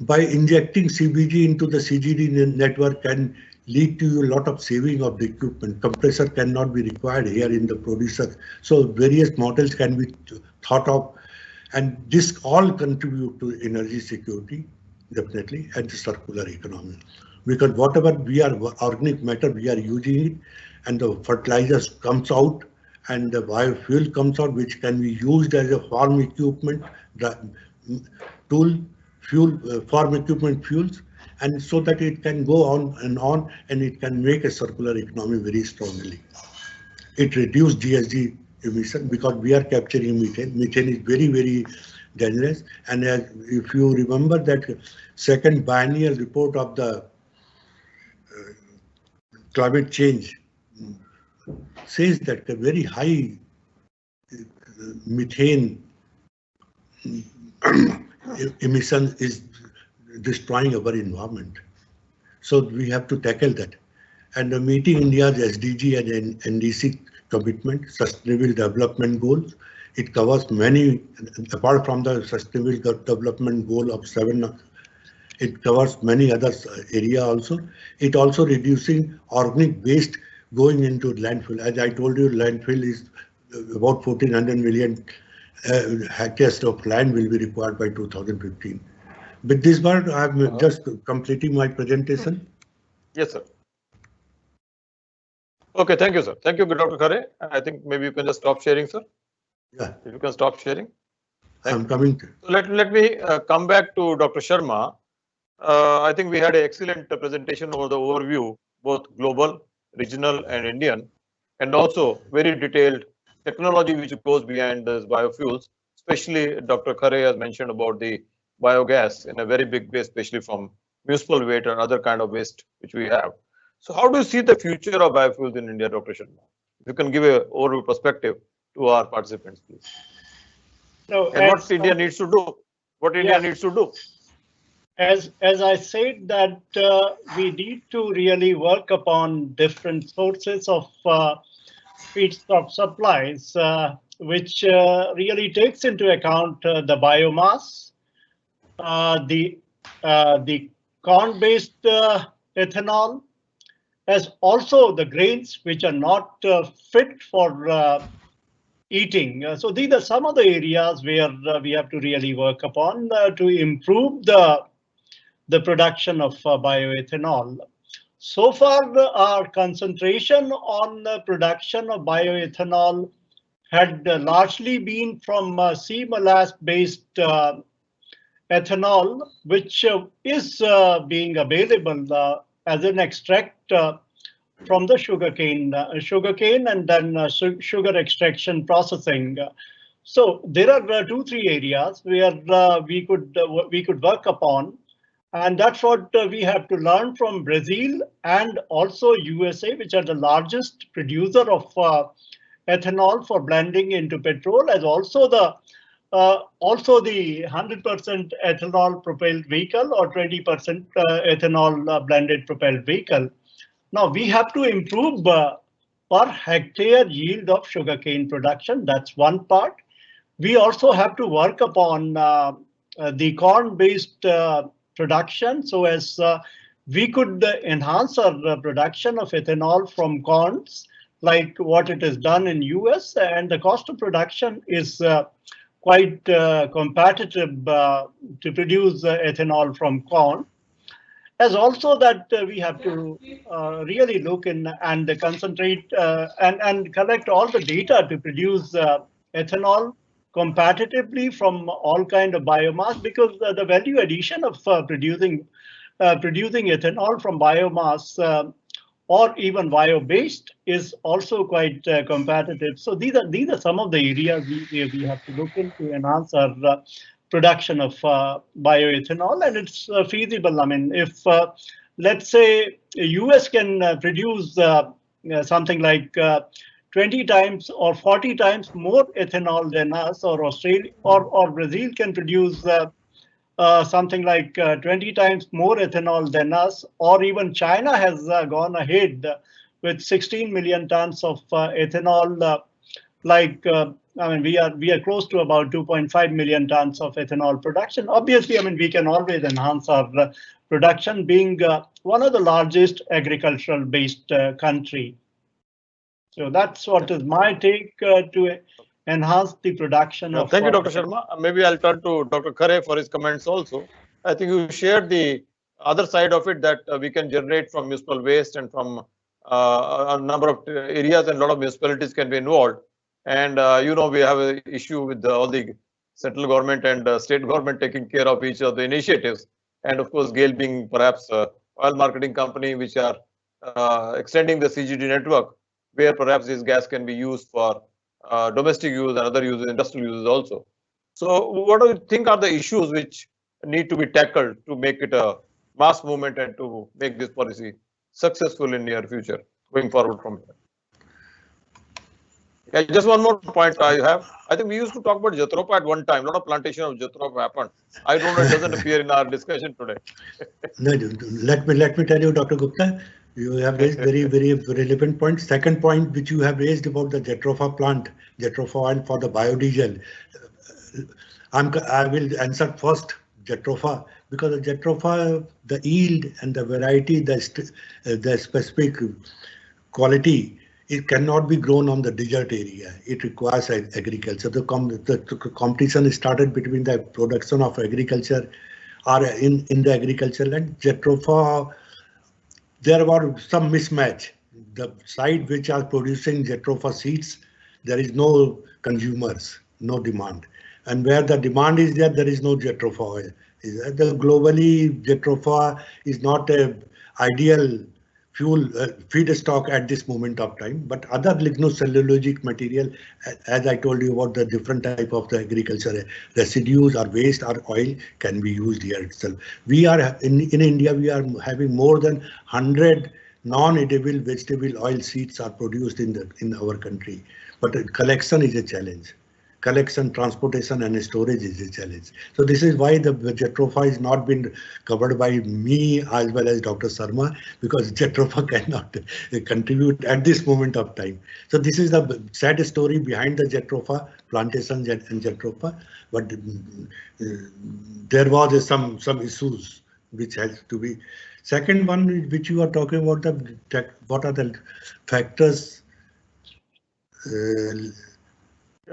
[SPEAKER 5] By injecting CBG into the CGD network can lead to a lot of saving of the equipment. Compressor cannot be required here in the producer. So various models can be thought of, and this all contribute to energy security, definitely, and the circular economy. Because whatever we are, organic matter, we are using it, and the fertilizers comes out, and the biofuel comes out, which can be used as a farm equipment, tool, fuel, farm equipment fuels, and so that it can go on, and it can make a circular economy very strongly. It reduces GHG emission because we are capturing methane. Methane is very, very dangerous. And if you remember that second biennial report of the climate change says that the very high methane emission is destroying our environment. So we have to tackle that. And meeting India's SDG and NDC commitment, Sustainable Development Goals, it covers many, apart from the Sustainable Development Goal of 7, it covers many other areas also. It also reducing organic waste going into landfill. As I told you, landfill is about 1400 million hectares of land will be required by 2015. With this part, I'm just completing my presentation.
[SPEAKER 3] Yes, sir. Okay, thank you, sir. Thank you, Dr. Khare. I think maybe you can just stop sharing, sir.
[SPEAKER 5] Yeah.
[SPEAKER 3] If you can stop sharing.
[SPEAKER 5] I'm coming.
[SPEAKER 3] So let me come back to Dr. Sharma. I think we had an excellent presentation over the overview, both global, regional, and Indian, and also very detailed technology which goes behind these biofuels. Especially Dr. Khare has mentioned about the biogas in a very big way, especially from municipal waste and other kind of waste which we have. So how do you see the future of biofuels in India, Dr. Sharma? If you can give an overview perspective to our participants, please.
[SPEAKER 4] So
[SPEAKER 3] and what India needs to do? What India needs to do?
[SPEAKER 4] As I said that we need to really work upon different sources of feedstock supplies, which really takes into account the biomass, the corn-based ethanol, as also the grains which are not fit for eating. So these are some of the areas where we have to really work upon to improve the production of bioethanol. So far, our concentration on the production of bioethanol had largely been from sea molasses-based ethanol, which is being available as an extract from the sugarcane and then sugar extraction processing. So there are 2-3 areas where we could work upon. And that's what we have to learn from Brazil and also USA, which are the largest producer of ethanol for blending into petrol, as also the 100% ethanol propelled vehicle or 20% ethanol blended propelled vehicle. Now we have to improve per hectare yield of sugarcane production. That's one part. We also have to work upon the corn-based production, so as we could enhance our production of ethanol from corns, like what it is done in US, and the cost of production is quite competitive to produce ethanol from corn. As also that we have to really look in and concentrate and collect all the data to produce ethanol competitively from all kind of biomass, because the value addition of producing ethanol from biomass or even bio-based is also quite competitive. So these are some of the areas we have to look into enhance our production of bioethanol, and it's feasible. I mean, if let's say US can produce something like 20 times or 40 times more ethanol than us, or Australia or Brazil can produce something like 20 times more ethanol than us, or even China has gone ahead with 16 million tons of ethanol. I mean, we are close to about 2.5 million tons of ethanol production. Obviously, I mean, we can always enhance our production, being one of the largest agricultural based country. So that's what is my take to enhance the production of.
[SPEAKER 3] Thank you, Dr. Sharma. Maybe I'll turn to Dr. Khare for his comments also. I think you shared the other side of it, that we can generate from municipal waste and from a number of areas, and a lot of municipalities can be involved. And you know, we have an issue with all the central government and state government taking care of each of the initiatives. And of course, GAIL being perhaps oil marketing company, which are extending the CGD network, where perhaps this gas can be used for domestic use and other uses, industrial uses also. So what do you think are the issues which need to be tackled to make it a mass movement and to make this policy successful in near future going forward from here? Yeah, just one more point I have. I think we used to talk about Jatropha at one time. A lot of plantation of Jatropha happened. I don't know, it doesn't appear in our discussion today.
[SPEAKER 5] No, let me tell you, Dr. Gupta, you have raised very relevant point. Second point which you have raised about the Jatropha plant, Jatropha oil for the biodiesel. I will answer first Jatropha, because the Jatropha, the yield and the variety, the specific quality, it cannot be grown on the desert area. It requires agriculture. The competition started between the production of agriculture or in the agricultural land. Jatropha, there were some mismatch. The side which are producing Jatropha seeds, there is no consumers, no demand. And where the demand is there, there is no Jatropha oil. Globally, Jatropha is not an ideal fuel feedstock at this moment of time, but other lignocellulosic material, as I told you about the different type of the agriculture residues or waste or oil, can be used here itself. We are in India, we are having more than 100 non-edible vegetable oil seeds are produced in our country, but collection is a challenge. Collection, transportation and storage is a challenge. So this is why the Jatropha is not been covered by me as well as Dr. Sharma, because Jatropha cannot contribute at this moment of time. So this is the sad story behind the Jatropha plantations and Jatropha. But there was some issues which has to be. Second one, which you are talking about, what are the factors?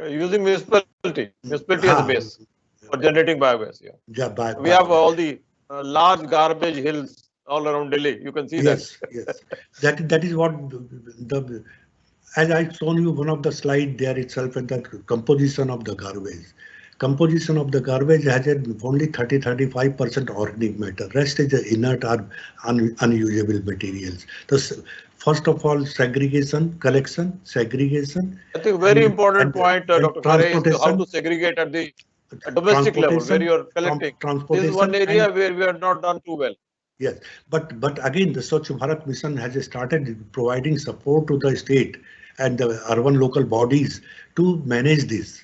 [SPEAKER 3] Using municipality as a base for generating biogas. Yeah, we have all the large garbage hills all around Delhi. You can see that.
[SPEAKER 5] Yes. That is what as I've shown you one of the slide there itself, and the composition of the garbage. Composition of the garbage has only 30-35% organic matter. Rest is inert or unusable materials. So first of all, segregation, collection, segregation.
[SPEAKER 3] I think very important point, Dr. Khare, is how to segregate at the domestic level where you are collecting. This is one area where we are not done too well.
[SPEAKER 5] Yes, but again, the Swachh Bharat Mission has started providing support to the state and the urban local bodies to manage this.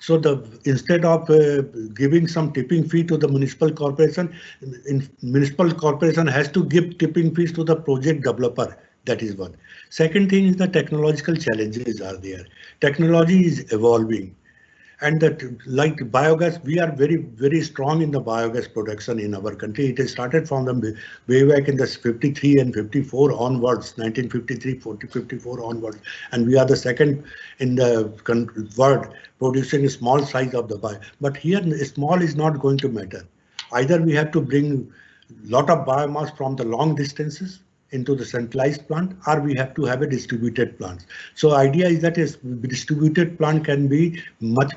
[SPEAKER 5] So instead of giving some tipping fee to the municipal corporation, municipal corporation has to give tipping fees to the project developer. That is one. Second thing is the technological challenges are there. Technology is evolving, and like biogas, we are very strong in the biogas production in our country. It has started from the way back in the 53 and 54 onwards, 1953, 54 onwards, and we are the second in the world producing a small size of the bio. But here, small is not going to matter. Either we have to bring lot of biomass from the long distances into the centralized plant, or we have to have a distributed plant. So idea is that a distributed plant can be much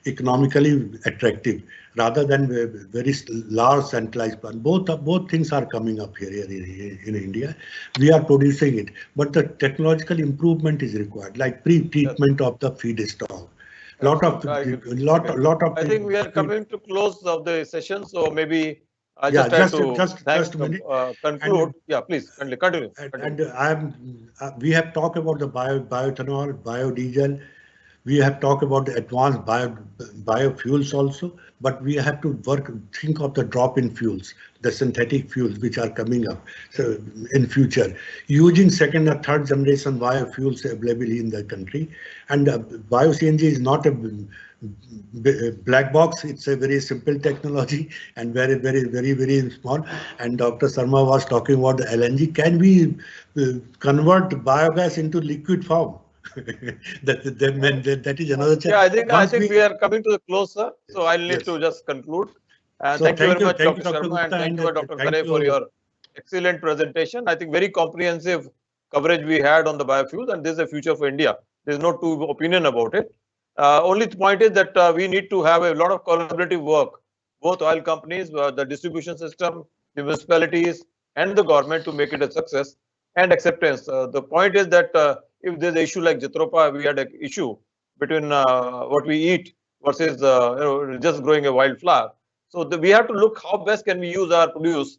[SPEAKER 5] economically attractive rather than very large centralized plant. Both things are coming up here in India. We are producing it, but the technological improvement is required, like pre-treatment of the feedstock. Lot of.
[SPEAKER 3] I think we are coming to close of the session, so maybe I
[SPEAKER 5] Yeah,
[SPEAKER 3] just tried to
[SPEAKER 5] just a minute.
[SPEAKER 3] conclude. Yeah, please continue.
[SPEAKER 5] We have talked about the bioethanol, biodiesel. We have talked about the advanced biofuels also, but we have to think of the drop-in fuels, the synthetic fuels which are coming up. So in future, using second or third generation biofuels available in the country, and bio-CNG is not a black box. It's a very simple technology and very small. And Dr. Sharma was talking about the LNG. Can we convert biogas into liquid form? that is another challenge.
[SPEAKER 3] Yeah, I think we are coming to the close, sir. So I'll need to just conclude.
[SPEAKER 5] So
[SPEAKER 3] thank you very much,
[SPEAKER 5] thank
[SPEAKER 3] Dr.
[SPEAKER 5] you,
[SPEAKER 3] Sharma, and thank you, Dr.
[SPEAKER 5] thank
[SPEAKER 3] Khare, for your excellent presentation. I think very comprehensive coverage we had on the biofuels, and this is a future for India. There's no two opinion about it. Only point is that we need to have a lot of collaborative work, both oil companies, the distribution system, the municipalities, and the government to make it a success and acceptance. The point is that if there's an issue like Jatropha, we had an issue between what we eat versus just growing a wildflower. So we have to look how best can we use our produce,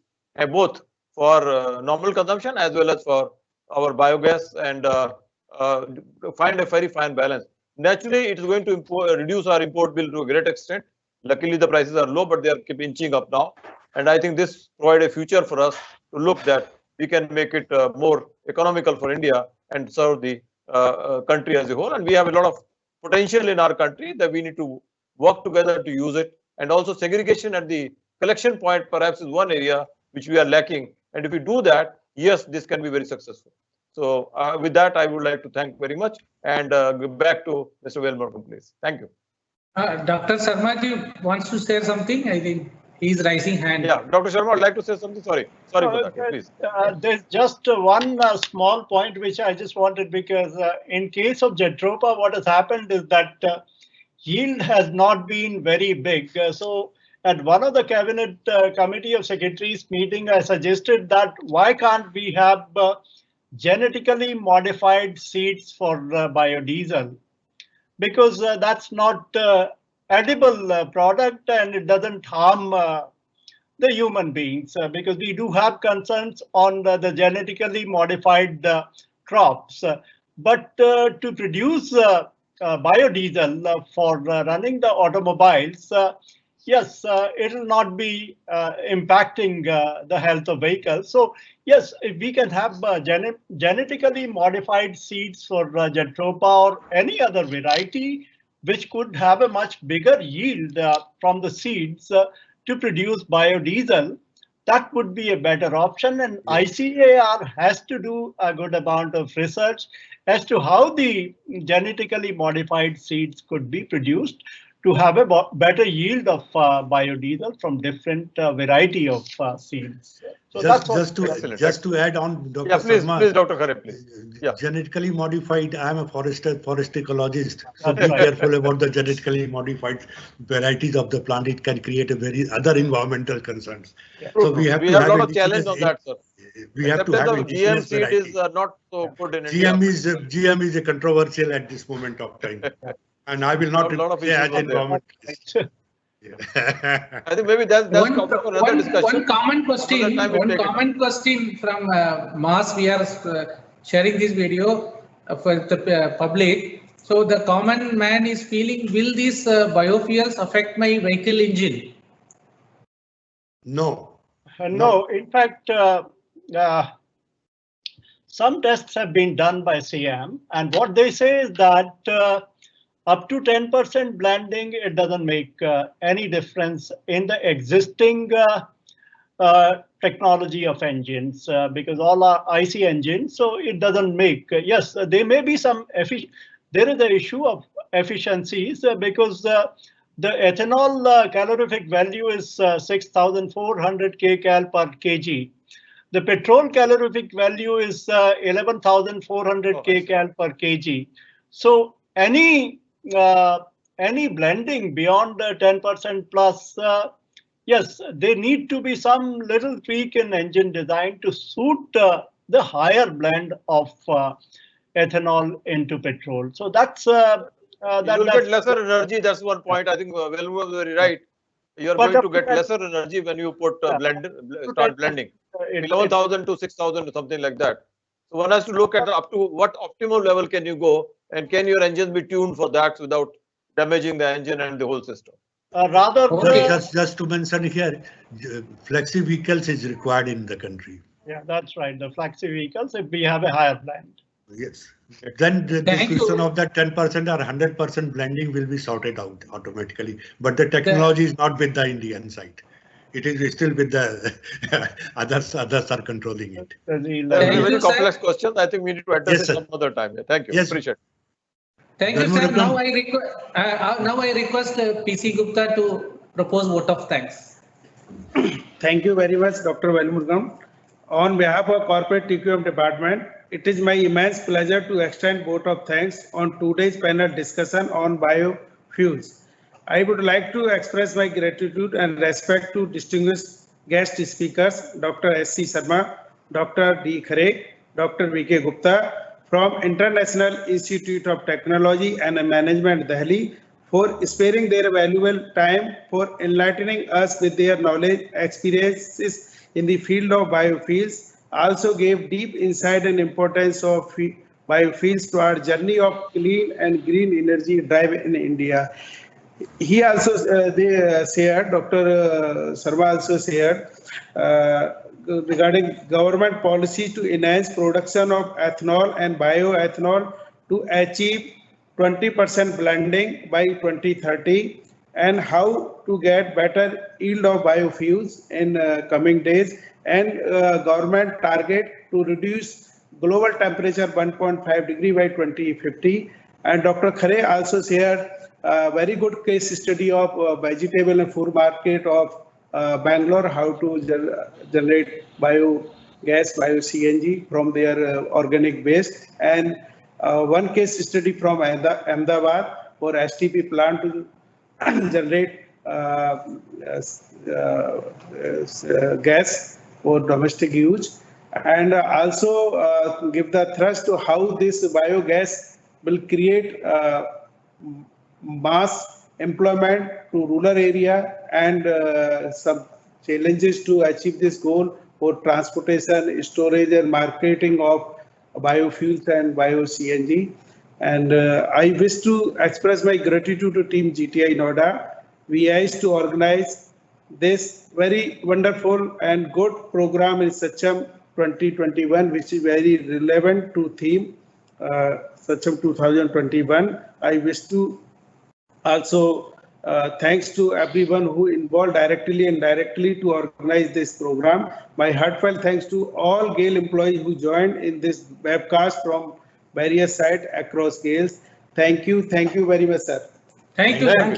[SPEAKER 3] both for normal consumption as well as for our biogas, and find a very fine balance. Naturally, it is going to reduce our import bill to a great extent. Luckily, the prices are low, but they are keep inching up now. And I think this provides a future for us to look that we can make it more economical for India and serve the country as a whole. And we have a lot of potential in our country that we need to work together to use it. And also segregation at the collection point perhaps is one area which we are lacking. And if we do that, yes, this can be very successful. So with that, I would like to thank very much and give back to Mr. Velmurugan, please. Thank you.
[SPEAKER 2] Dr. Sharma wants to say something. I think he's raising hand.
[SPEAKER 3] Yeah, Dr. Sharma, I'd like to say something. Sorry for that, please.
[SPEAKER 4] There's just one small point which I just wanted, because in case of Jatropha, what has happened is that yield has not been very big. So at one of the cabinet committee of secretaries meeting, I suggested that why can't we have genetically modified seeds for biodiesel, because that's not edible product and it doesn't harm the human beings, because we do have concerns on the genetically modified crops. But to produce biodiesel for running the automobiles, yes, it will not be impacting the health of vehicles. So yes, if we can have genetically modified seeds for Jatropha or any other variety, which could have a much bigger yield from the seeds to produce biodiesel, that would be a better option. And ICAR has to do a good amount of research as to how the genetically modified seeds could be produced to have a better yield of biodiesel from different variety of seeds. So
[SPEAKER 5] just to add on, Dr.
[SPEAKER 3] Yeah, please,
[SPEAKER 5] Sharma,
[SPEAKER 3] please, Dr. Khare, please. Yeah.
[SPEAKER 5] Genetically modified, I am a forest ecologist, so be careful about the genetically modified varieties of the plant. It can create a very other environmental concerns.
[SPEAKER 3] Yeah.
[SPEAKER 5] So we have
[SPEAKER 3] a lot of challenge on that, sir.
[SPEAKER 5] We have to have
[SPEAKER 3] the GM seed is not so good in India.
[SPEAKER 5] GM is a controversial at this moment of time. And I will not say as environmentalist.
[SPEAKER 3] I think maybe that's topic for another discussion.
[SPEAKER 2] One common question from Mass. We are sharing this video for the public. So the common man is feeling, will these biofuels affect my vehicle engine?
[SPEAKER 5] No.
[SPEAKER 4] No, in fact, some tests have been done by CM, and what they say is that up to 10% blending, it doesn't make any difference in the existing technology of engines, because all are IC engines, so it doesn't make. Yes, there may be some there is the issue of efficiencies because the ethanol calorific value is 6,400 kcal per kg. The petrol calorific value is 11,400 kcal per kg. So any blending beyond 10% plus, yes, there need to be some little tweak in engine design to suit the higher blend of ethanol into petrol. So that's
[SPEAKER 3] you will get lesser energy. That's one point. I think Velmurugan was very right. You are
[SPEAKER 4] But
[SPEAKER 3] going to get
[SPEAKER 4] the-
[SPEAKER 3] lesser energy when you put start blending.
[SPEAKER 4] it-
[SPEAKER 3] 11,000 to 6,000 or something like that. So one has to look at up to what optimal level can you go, and can your engine be tuned for that without damaging the engine and the whole system.
[SPEAKER 4] Rather,
[SPEAKER 2] Okay.
[SPEAKER 5] Just to mention here, flexi vehicles is required in the country.
[SPEAKER 4] yeah, that's right. The flexi vehicles, if we have a higher blend.
[SPEAKER 5] Yes. Then this
[SPEAKER 2] Thank
[SPEAKER 5] question
[SPEAKER 2] you.
[SPEAKER 5] of that 10% or 100% blending will be sorted out automatically. But the technology is not with the Indian side. It is still with the others are controlling it.
[SPEAKER 3] That's a
[SPEAKER 2] Thank
[SPEAKER 3] very
[SPEAKER 2] you, sir.
[SPEAKER 3] complex question. I think we need to address
[SPEAKER 5] Yes,
[SPEAKER 3] it
[SPEAKER 5] sir.
[SPEAKER 3] some other time. Thank you.
[SPEAKER 5] Yes.
[SPEAKER 3] Appreciate it.
[SPEAKER 2] Thank you, sir.
[SPEAKER 5] Velmurugan.
[SPEAKER 2] Now I request PC Gupta to propose vote of thanks.
[SPEAKER 6] Thank you very much, Dr. Velmurgam. On behalf of Corporate TQM Department, it is my immense pleasure to extend vote of thanks on today's panel discussion on biofuels. I would like to express my gratitude and respect to distinguished guest speakers, Dr. S.C. Sharma, Dr. D. Khare, Dr. V.K. Gupta from International Institute of Technology and Management, Delhi, for sparing their valuable time for enlightening us with their knowledge, experiences in the field of biofuels. Also gave deep insight and importance of biofuels to our journey of clean and green energy drive in India. He also shared, Dr. Sharma also shared regarding government policy to enhance production of ethanol and bioethanol to achieve 20% blending by 2030, and how to get better yield of biofuels in coming days, and government target to reduce global temperature 1.5 degree by 2050. And Dr. Khare also shared a very good case study of vegetable and food market of Bangalore, how to generate biogas, bio-CNG from their organic waste, and one case study from Ahmedabad for STP plant to generate gas for domestic use, and also give the thrust to how this biogas will create mass employment to rural area, and some challenges to achieve this goal for transportation, storage and marketing of biofuels and bio-CNG. And I wish to express my gratitude to Team GTI Noida. We asked to organize this very wonderful and good program in Sacham 2021, which is very relevant to theme Sacham 2021. I wish to also thanks to everyone who involved directly and indirectly to organize this program. My heartfelt thanks to all GAIL employees who joined in this webcast from various sites across GAILs. Thank you very much, sir.
[SPEAKER 2] Thank you.